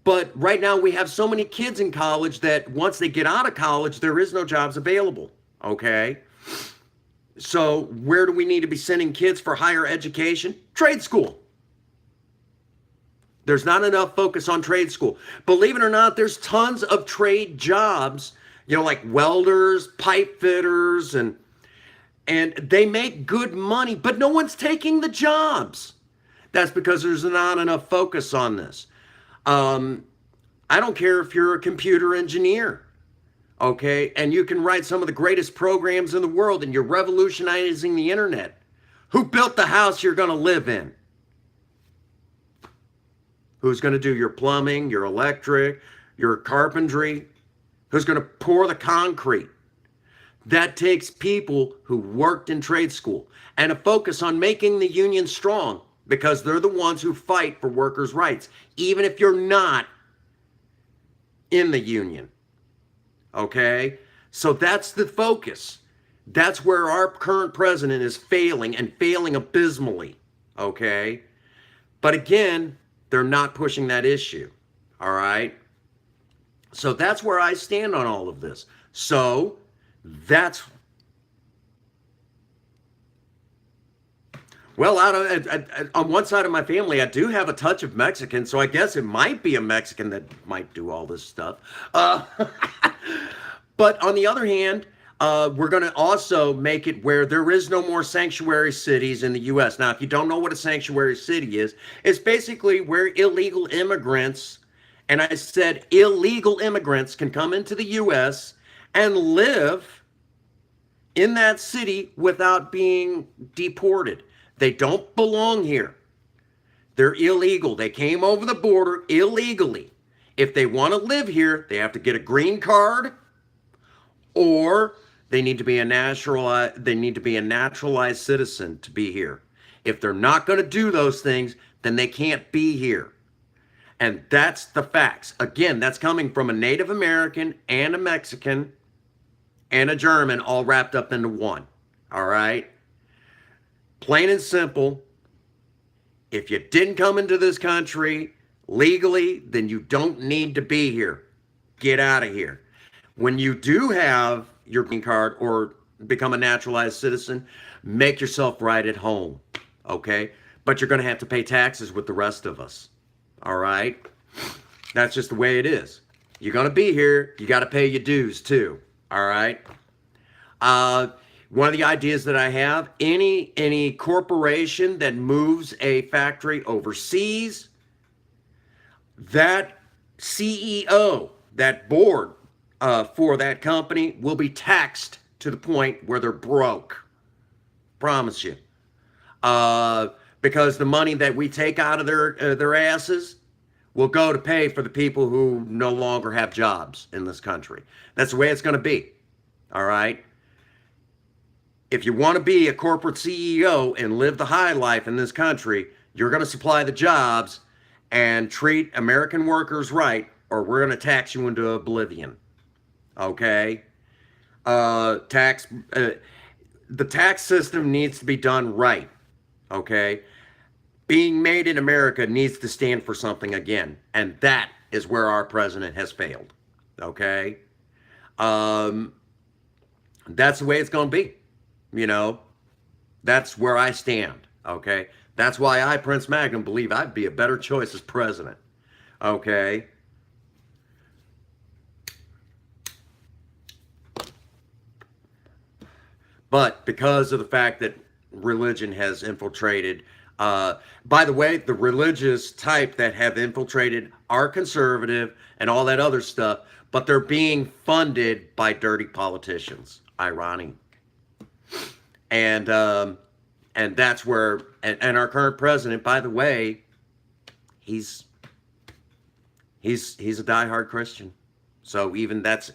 S1: but right now we have so many kids in college that once they get out of college, there is no jobs available. Okay, so where do we need to be sending kids for higher education? Trade school. There's not enough focus on trade school. Believe it or not, there's tons of trade jobs, like welders, pipe fitters, and they make good money, but no one's taking the jobs. That's because there's not enough focus on this. I don't care if you're a computer engineer, okay, and you can write some of the greatest programs in the world, and you're revolutionizing the internet. Who built the house you're going to live in? Who's going to do your plumbing, your electric, your carpentry? who's going to pour the concrete. That takes people who worked in trade school and a focus on making the union strong, because they're the ones who fight for workers' rights, even if you're not in the union. Okay? So that's the focus. That's where our current president is failing, and failing abysmally. Okay? But again, they're not pushing that issue. All right? So that's where I stand on all of this. So that's, well, on one side of my family, I do have a touch of Mexican, so I guess it might be a Mexican that might do all this stuff. But on the other hand, we're going to also make it where there is no more sanctuary cities in the U.S. Now, if you don't know what a sanctuary city is, it's basically where illegal immigrants, and I said illegal immigrants, can come into the U.S. and live in that city without being deported. They don't belong here. They're illegal. They came over the border illegally. If they want to live here, they have to get a green card, or they need to be a naturalized citizen to be here. If they're not going to do those things, then they can't be here. And that's the facts. Again, that's coming from a Native American and a Mexican and a German all wrapped up into one. All right? Plain and simple. If you didn't come into this country legally, then you don't need to be here. Get out of here. When you do have your green card or become a naturalized citizen, make yourself right at home, okay? But you're going to have to pay taxes with the rest of us, all right? That's just the way it is. You're going to be here. You got to pay your dues too, all right? One of the ideas that I have, any corporation that moves a factory overseas, that CEO, that board for that company will be taxed to the point where they're broke. Promise you. Because the money that we take out of their asses will go to pay for the people who no longer have jobs in this country. That's the way it's going to be. All right? If you want to be a corporate CEO and live the high life in this country, you're going to supply the jobs and treat American workers right, or we're going to tax you into oblivion. Okay? The tax system needs to be done right. Okay? Being made in America needs to stand for something again, and that is where our president has failed. Okay? That's the way it's going to be. You know, that's where I stand, okay? That's why I, Prince Magnum, believe I'd be a better choice as president, okay? But because of the fact that religion has infiltrated, by the way, the religious type that have infiltrated are conservative and all that other stuff, but they're being funded by dirty politicians, ironic. And that's where, and our current president, by the way, he's a diehard Christian. So even that's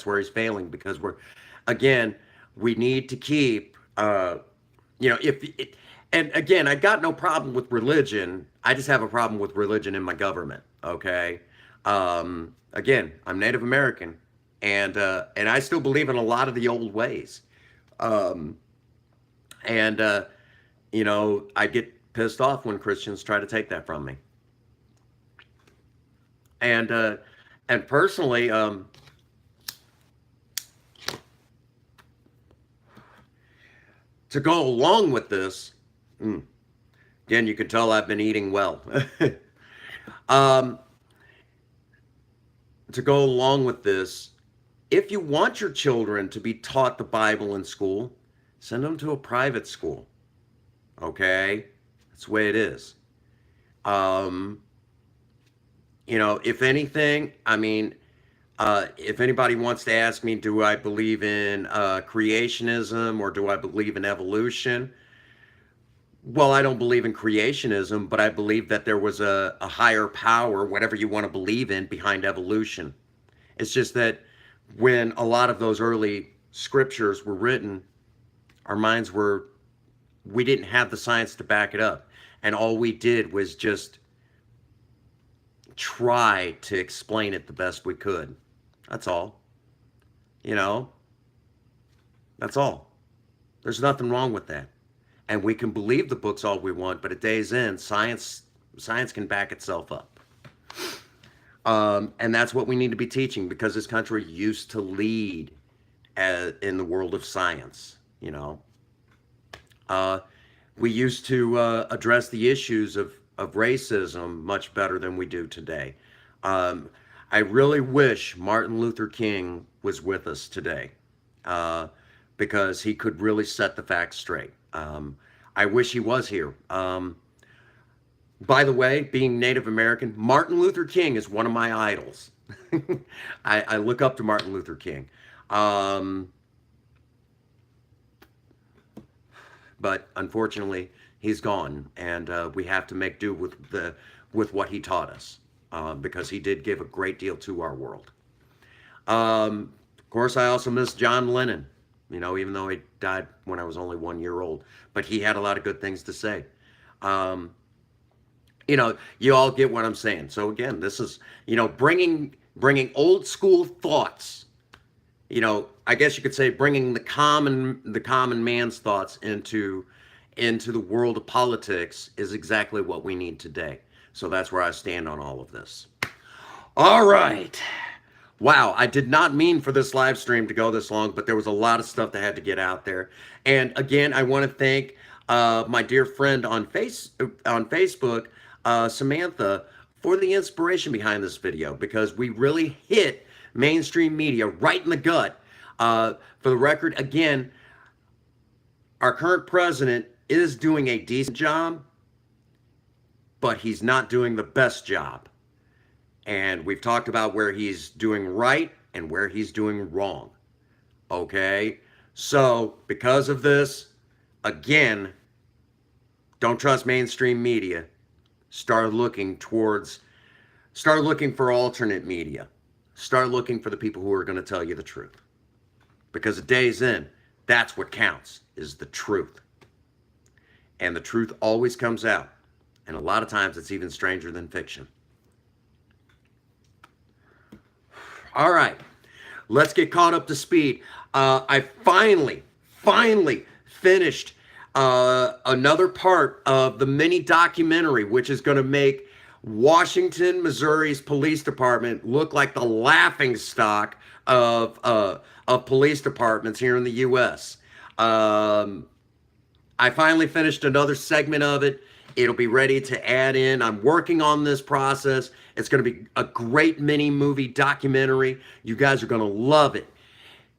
S1: where he's failing, because we need to keep, and again, I got no problem with religion. I just have a problem with religion in my government. Okay. Again, I'm Native American, and I still believe in a lot of the old ways. I get pissed off when Christians try to take that from me. And personally, to go along with this, again, you can tell I've been eating well. To go along with this, if you want your children to be taught the Bible in school, send them to a private school. Okay? That's the way it is. If anything, if anybody wants to ask me, do I believe in creationism or do I believe in evolution? Well, I don't believe in creationism, but I believe that there was a higher power, whatever you want to believe in, behind evolution. It's just that when a lot of those early scriptures were written, our minds were, we didn't have the science to back it up. And all we did was just try to explain it the best we could. That's all. You know, that's all. There's nothing wrong with that. And we can believe the books all we want, but at day's end, science can back itself up. And that's what we need to be teaching, because this country used to lead in the world of science, you know. We used to address the issues of racism much better than we do today. I really wish Martin Luther King was with us today, because he could really set the facts straight. I wish he was here. By the way, being Native American, Martin Luther King is one of my idols. I look up to Martin Luther King. But unfortunately, he's gone, and we have to make do with what he taught us, because he did give a great deal to our world. Of course, I also miss John Lennon, you know, even though he died when I was only 1 year old, but he had a lot of good things to say. You know, you all get what I'm saying. So again, this is, you know, bringing old school thoughts, you know, I guess you could say bringing the common man's thoughts into the world of politics is exactly what we need today. So that's where I stand on all of this. All right. Wow, I did not mean for this live stream to go this long, but there was a lot of stuff that had to get out there. And again, I want to thank my dear friend on Facebook, Samantha, for the inspiration behind this video, because we really hit mainstream media right in the gut. For the record, again, our current president is doing a decent job, but he's not doing the best job. And we've talked about where he's doing right and where he's doing wrong. Okay? So, because of this, again, don't trust mainstream media. Start looking for alternate media. Start looking for the people who are going to tell you the truth. Because at day's end, that's what counts, is the truth. And the truth always comes out. And a lot of times it's even stranger than fiction. All right, let's get caught up to speed. I finally finished another part of the mini documentary, which is going to make Washington, Missouri's police department look like the laughingstock of police departments here in the U.S. I finally finished another segment of it. It'll be ready to add in. I'm working on this process. It's going to be a great mini movie documentary. You guys are going to love it.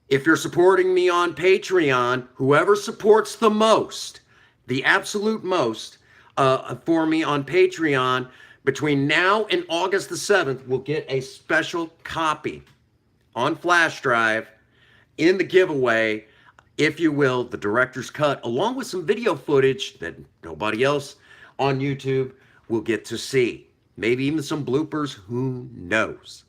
S1: If you're supporting me on Patreon, whoever supports the most, the absolute most, for me on Patreon, between now and August the 7th, will get a special copy on flash drive in the giveaway, if you will, the director's cut, along with some video footage that nobody else on YouTube will get to see. Maybe even some bloopers, who knows?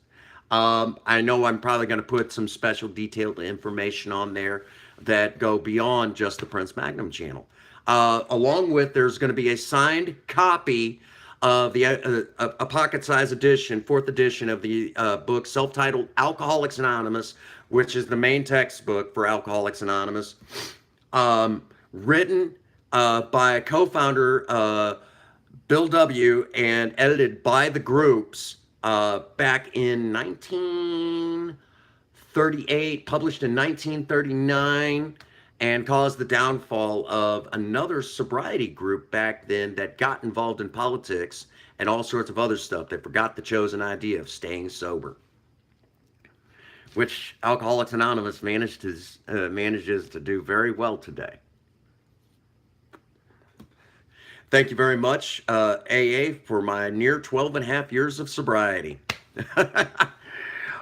S1: I know I'm probably going to put some special detailed information on there that go beyond just the Prince Magnum channel. Along with, there's going to be a signed copy of a pocket-size edition, 4th edition of the book, self-titled Alcoholics Anonymous, which is the main textbook for Alcoholics Anonymous, written by a co-founder, Bill W., and edited by the groups back in 1938, published in 1939, and caused the downfall of another sobriety group back then that got involved in politics and all sorts of other stuff. They forgot the chosen idea of staying sober, which Alcoholics Anonymous manages to do very well today. Thank you very much, AA, for my near 12 and a half years of sobriety.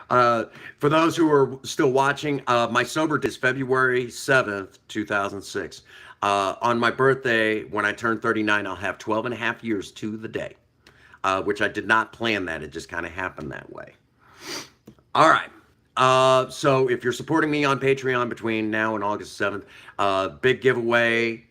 S1: For those who are still watching, my sober date is February 7th, 2006. On my birthday, when I turn 39, I'll have 12 and a half years to the day, which I did not plan that. It just kind of happened that way. All right. So if you're supporting me on Patreon between now and August 7th, big giveaway,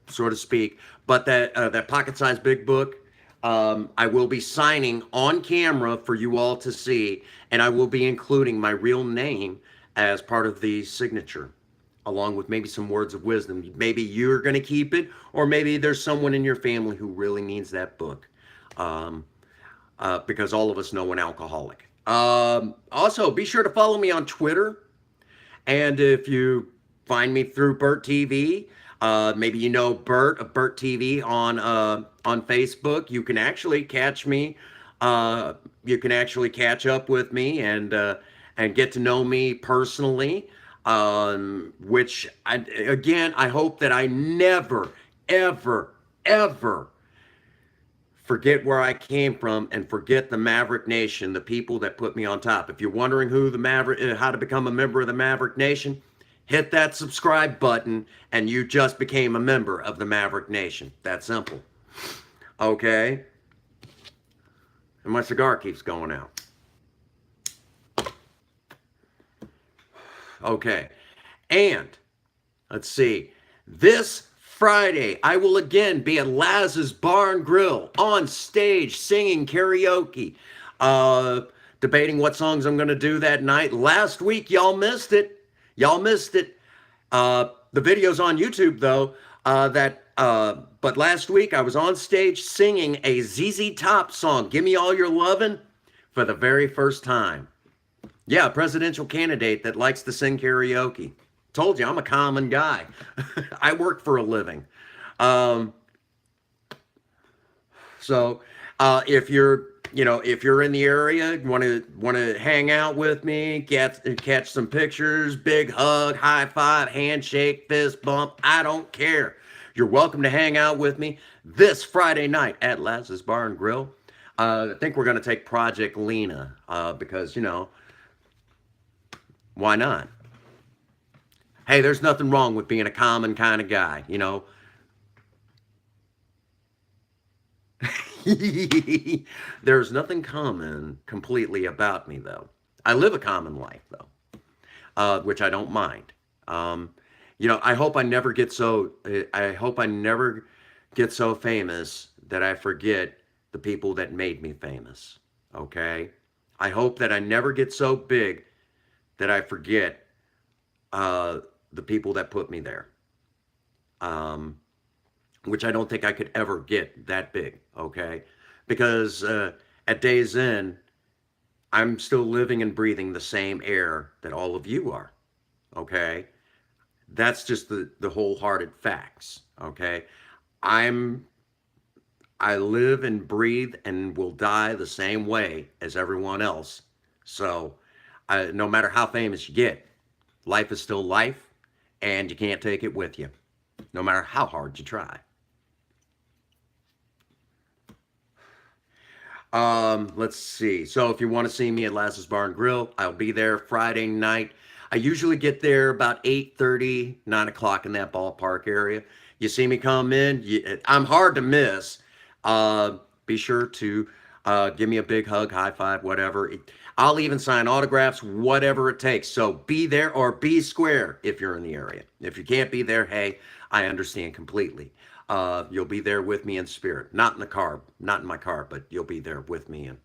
S1: so to speak. But that pocket-sized big book, I will be signing on camera for you all to see, and I will be including my real name as part of the signature, along with maybe some words of wisdom. Maybe you're going to keep it, or maybe there's someone in your family who really needs that book, because all of us know an alcoholic. Also, be sure to follow me on Twitter, and if you find me through Bert TV, maybe you know Bert of Bert TV on Facebook. You can actually catch me. You can actually catch up with me and get to know me personally. Which I hope that I never, ever, ever forget where I came from and forget the Maverick Nation, the people that put me on top. If you're wondering how to become a member of the Maverick Nation, hit that subscribe button and you just became a member of the Maverick Nation. That simple. Okay? And my cigar keeps going out. Okay. And let's see. This Friday, I will again be at Laz's Barn Grill on stage singing karaoke, debating what songs I'm going to do that night. Last week, y'all missed it. The video's on YouTube, though. But last week, I was on stage singing a ZZ Top song, Give Me All Your Lovin', for the very first time. Yeah, a presidential candidate that likes to sing karaoke. Told you, I'm a common guy. I work for a living. If you're in the area, want to hang out with me, catch some pictures, big hug, high five, handshake, fist bump, I don't care. You're welcome to hang out with me this Friday night at Laz's Barn Grill. I think we're going to take Project Lena because, why not? Hey, there's nothing wrong with being a common kind of guy, There's nothing common completely about me, though. I live a common life, though, which I don't mind. I hope I never get so famous that I forget the people that made me famous. Okay? I hope that I never get so big that I forget the people that put me there. Which I don't think I could ever get that big, okay? Because at day's end, I'm still living and breathing the same air that all of you are, okay? That's just the wholehearted facts, okay? I live and breathe and will die the same way as everyone else. So no matter how famous you get, life is still life, and you can't take it with you, no matter how hard you try. Let's see. So if you want to see me at Laz's Barn Grill, I'll be there Friday night. I usually get there about 8:30, 9 o'clock in that ballpark area. You see me come in, I'm hard to miss. Be sure to give me a big hug, high five, whatever. I'll even sign autographs, whatever it takes. So be there or be square if you're in the area. If you can't be there, hey, I understand completely. You'll be there with me in spirit, not in my car, but you'll be there with me in,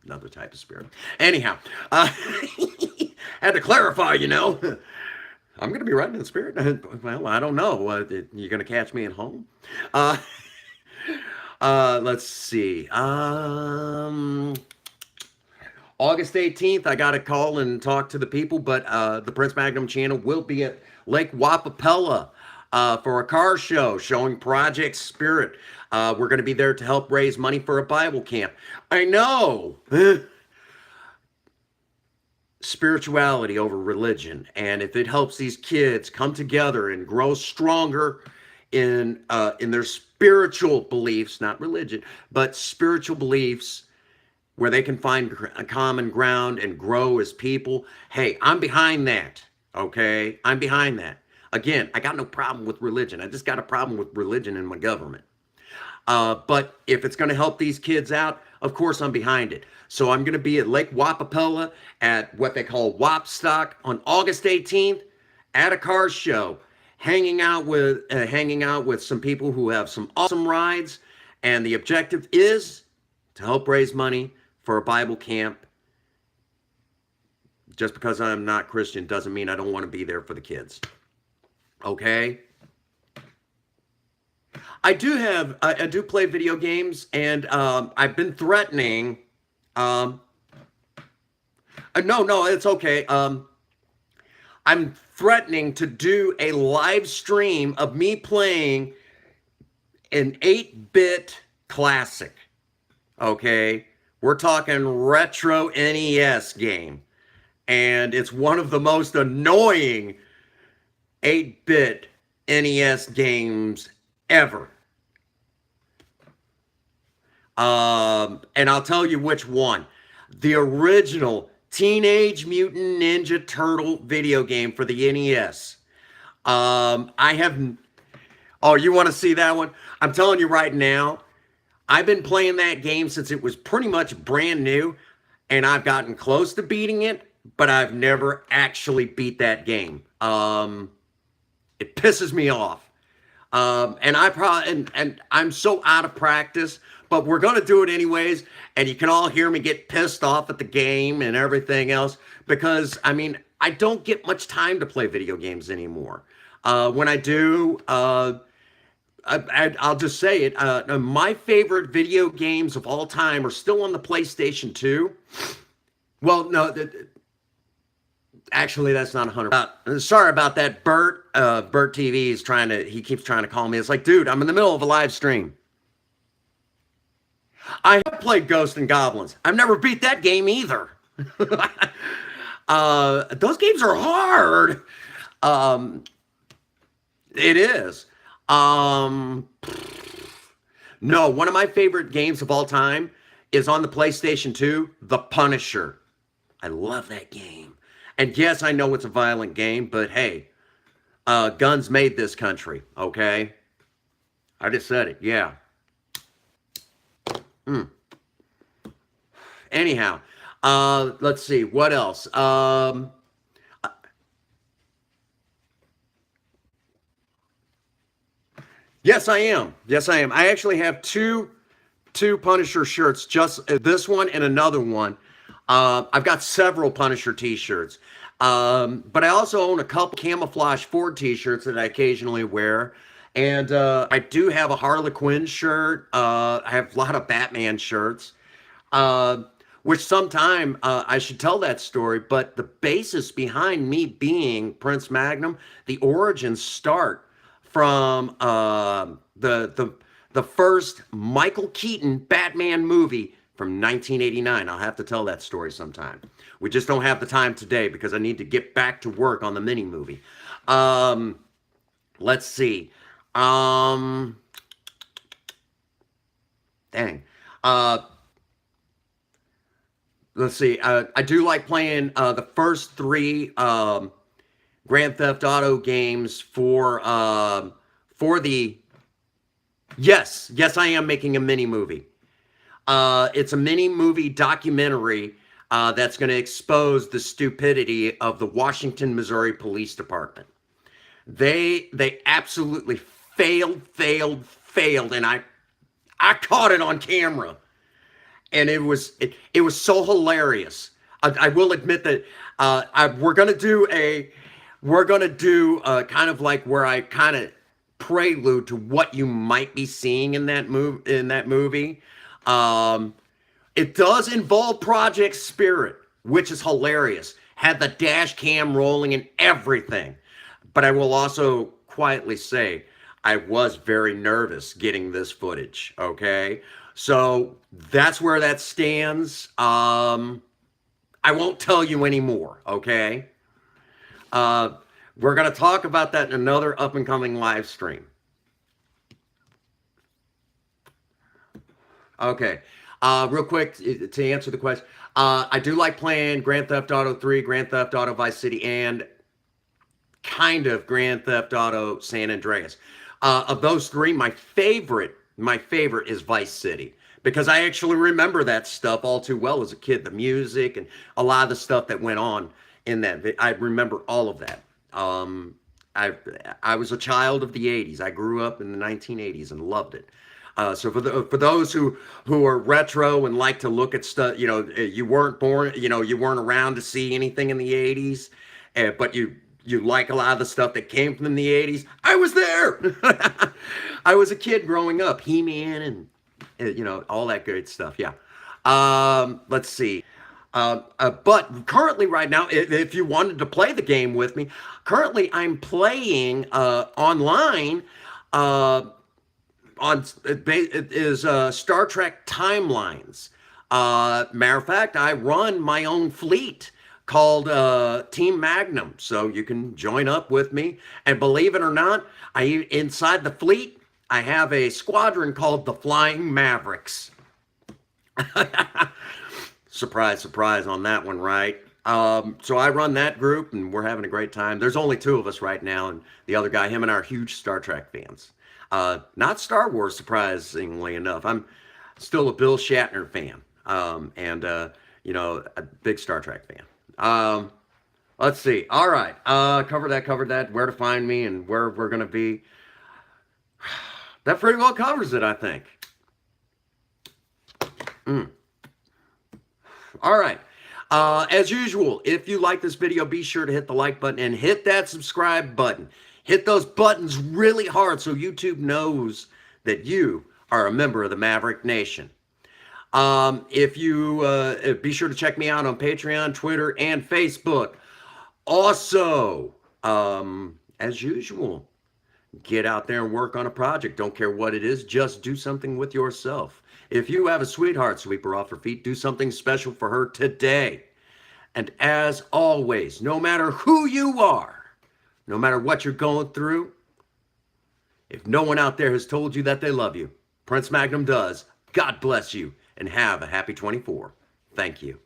S1: another type of spirit. Anyhow, had to clarify, I'm going to be riding in spirit. Well, I don't know. You're going to catch me at home? Let's see. August 18th, I got to call and talk to the people, but the Prince Magnum channel will be at Lake Wapapella for a car show showing Project Spirit. We're going to be there to help raise money for a Bible camp. I know. Spirituality over religion. And if it helps these kids come together and grow stronger in their spiritual beliefs, not religion, but spiritual beliefs, where they can find a common ground and grow as people, hey, I'm behind that, okay? I'm behind that. Again, I got no problem with religion. I just got a problem with religion in my government. But if it's going to help these kids out, of course I'm behind it. So I'm going to be at Lake Wapapella at what they call Wapstock on August 18th at a car show, hanging out with some people who have some awesome rides, and the objective is to help raise money for a Bible camp. Just because I'm not Christian doesn't mean I don't want to be there for the kids. Okay? I do play video games, and I've been threatening. No, it's okay. I'm threatening to do a live stream of me playing an 8-bit classic. Okay? We're talking retro NES game. And it's one of the most annoying 8-bit NES games ever. And I'll tell you which one. The original Teenage Mutant Ninja Turtle video game for the NES. I have... Oh, you want to see that one? I'm telling you right now, I've been playing that game since it was pretty much brand new, and I've gotten close to beating it, but I've never actually beat that game. It pisses me off. And I'm so out of practice, but we're going to do it anyways. And you can all hear me get pissed off at the game and everything else because, I mean, I don't get much time to play video games anymore. When I do, I'll just say it. My favorite video games of all time are still on the PlayStation 2. Well, no, actually, that's not 100. Sorry about that. Bert TV is he keeps trying to call me. It's like, dude, I'm in the middle of a live stream. I have played Ghosts and Goblins. I've never beat that game either. Those games are hard. It is. No, one of my favorite games of all time is on the PlayStation 2, The Punisher. I love that game. And yes, I know it's a violent game, but hey, guns made this country, okay? I just said it, yeah. Anyhow, let's see, what else? Yes, I am. Yes, I am. I actually have two Punisher shirts, just this one and another one. I've got several Punisher t-shirts. But I also own a couple Camouflage Ford t-shirts that I occasionally wear. And I do have a Harley Quinn shirt. I have a lot of Batman shirts. Which sometime I should tell that story. But the basis behind me being Prince Magnum, the origins start from the first Michael Keaton Batman movie from 1989. I'll have to tell that story sometime. We just don't have the time today because I need to get back to work on the mini movie. Let's see. Dang. Let's see. I do like playing the first three Grand Theft Auto games for the... Yes, I am making a mini movie. It's a mini movie documentary that's going to expose the stupidity of the Washington, Missouri Police Department. They absolutely failed, and I caught it on camera, and it was so hilarious. I will admit that we're gonna do kind of like where I kind of prelude to what you might be seeing in that movie. It does involve Project Spirit, which is hilarious. Had the dash cam rolling and everything. But I will also quietly say I was very nervous getting this footage, okay? So that's where that stands. I won't tell you anymore, okay? We're going to talk about that in another up-and-coming live stream. Okay. Real quick, to answer the question, I do like playing Grand Theft Auto 3, Grand Theft Auto Vice City, and kind of Grand Theft Auto San Andreas. Of those three, my favorite is Vice City because I actually remember that stuff all too well as a kid, the music and a lot of the stuff that went on in that. I remember all of that. Um, I I was a child of the '80s. I grew up in the 1980s and loved it. So for those who are retro and like to look at stuff, you weren't born, you weren't around to see anything in the '80s, but you like a lot of the stuff that came from the '80s. I was there. I was a kid growing up, He-Man and all that good stuff. Yeah. Let's see. But currently, right now, if you wanted to play the game with me, currently I'm playing online. It is Star Trek Timelines. Matter of fact, I run my own fleet called Team Magnum, so you can join up with me. And believe it or not, inside the fleet, I have a squadron called the Flying Mavericks. Surprise, surprise on that one, right? So I run that group, and we're having a great time. There's only two of us right now, and the other guy, him and I are huge Star Trek fans. Not Star Wars, surprisingly enough. I'm still a Bill Shatner fan, and a big Star Trek fan. Let's see. All right, covered that. Where to find me and where we're gonna be. That pretty well covers it, I think. All right. As usual, if you like this video, be sure to hit the like button and hit that subscribe button. Hit those buttons really hard so YouTube knows that you are a member of the Maverick Nation. If you be sure to check me out on Patreon, Twitter, and Facebook. Also, as usual, get out there and work on a project. Don't care what it is, just do something with yourself. If you have a sweetheart, sweep her off her feet. Do something special for her today. And as always, no matter who you are, no matter what you're going through, if no one out there has told you that they love you, Prince Magnum does. God bless you and have a happy 24. Thank you.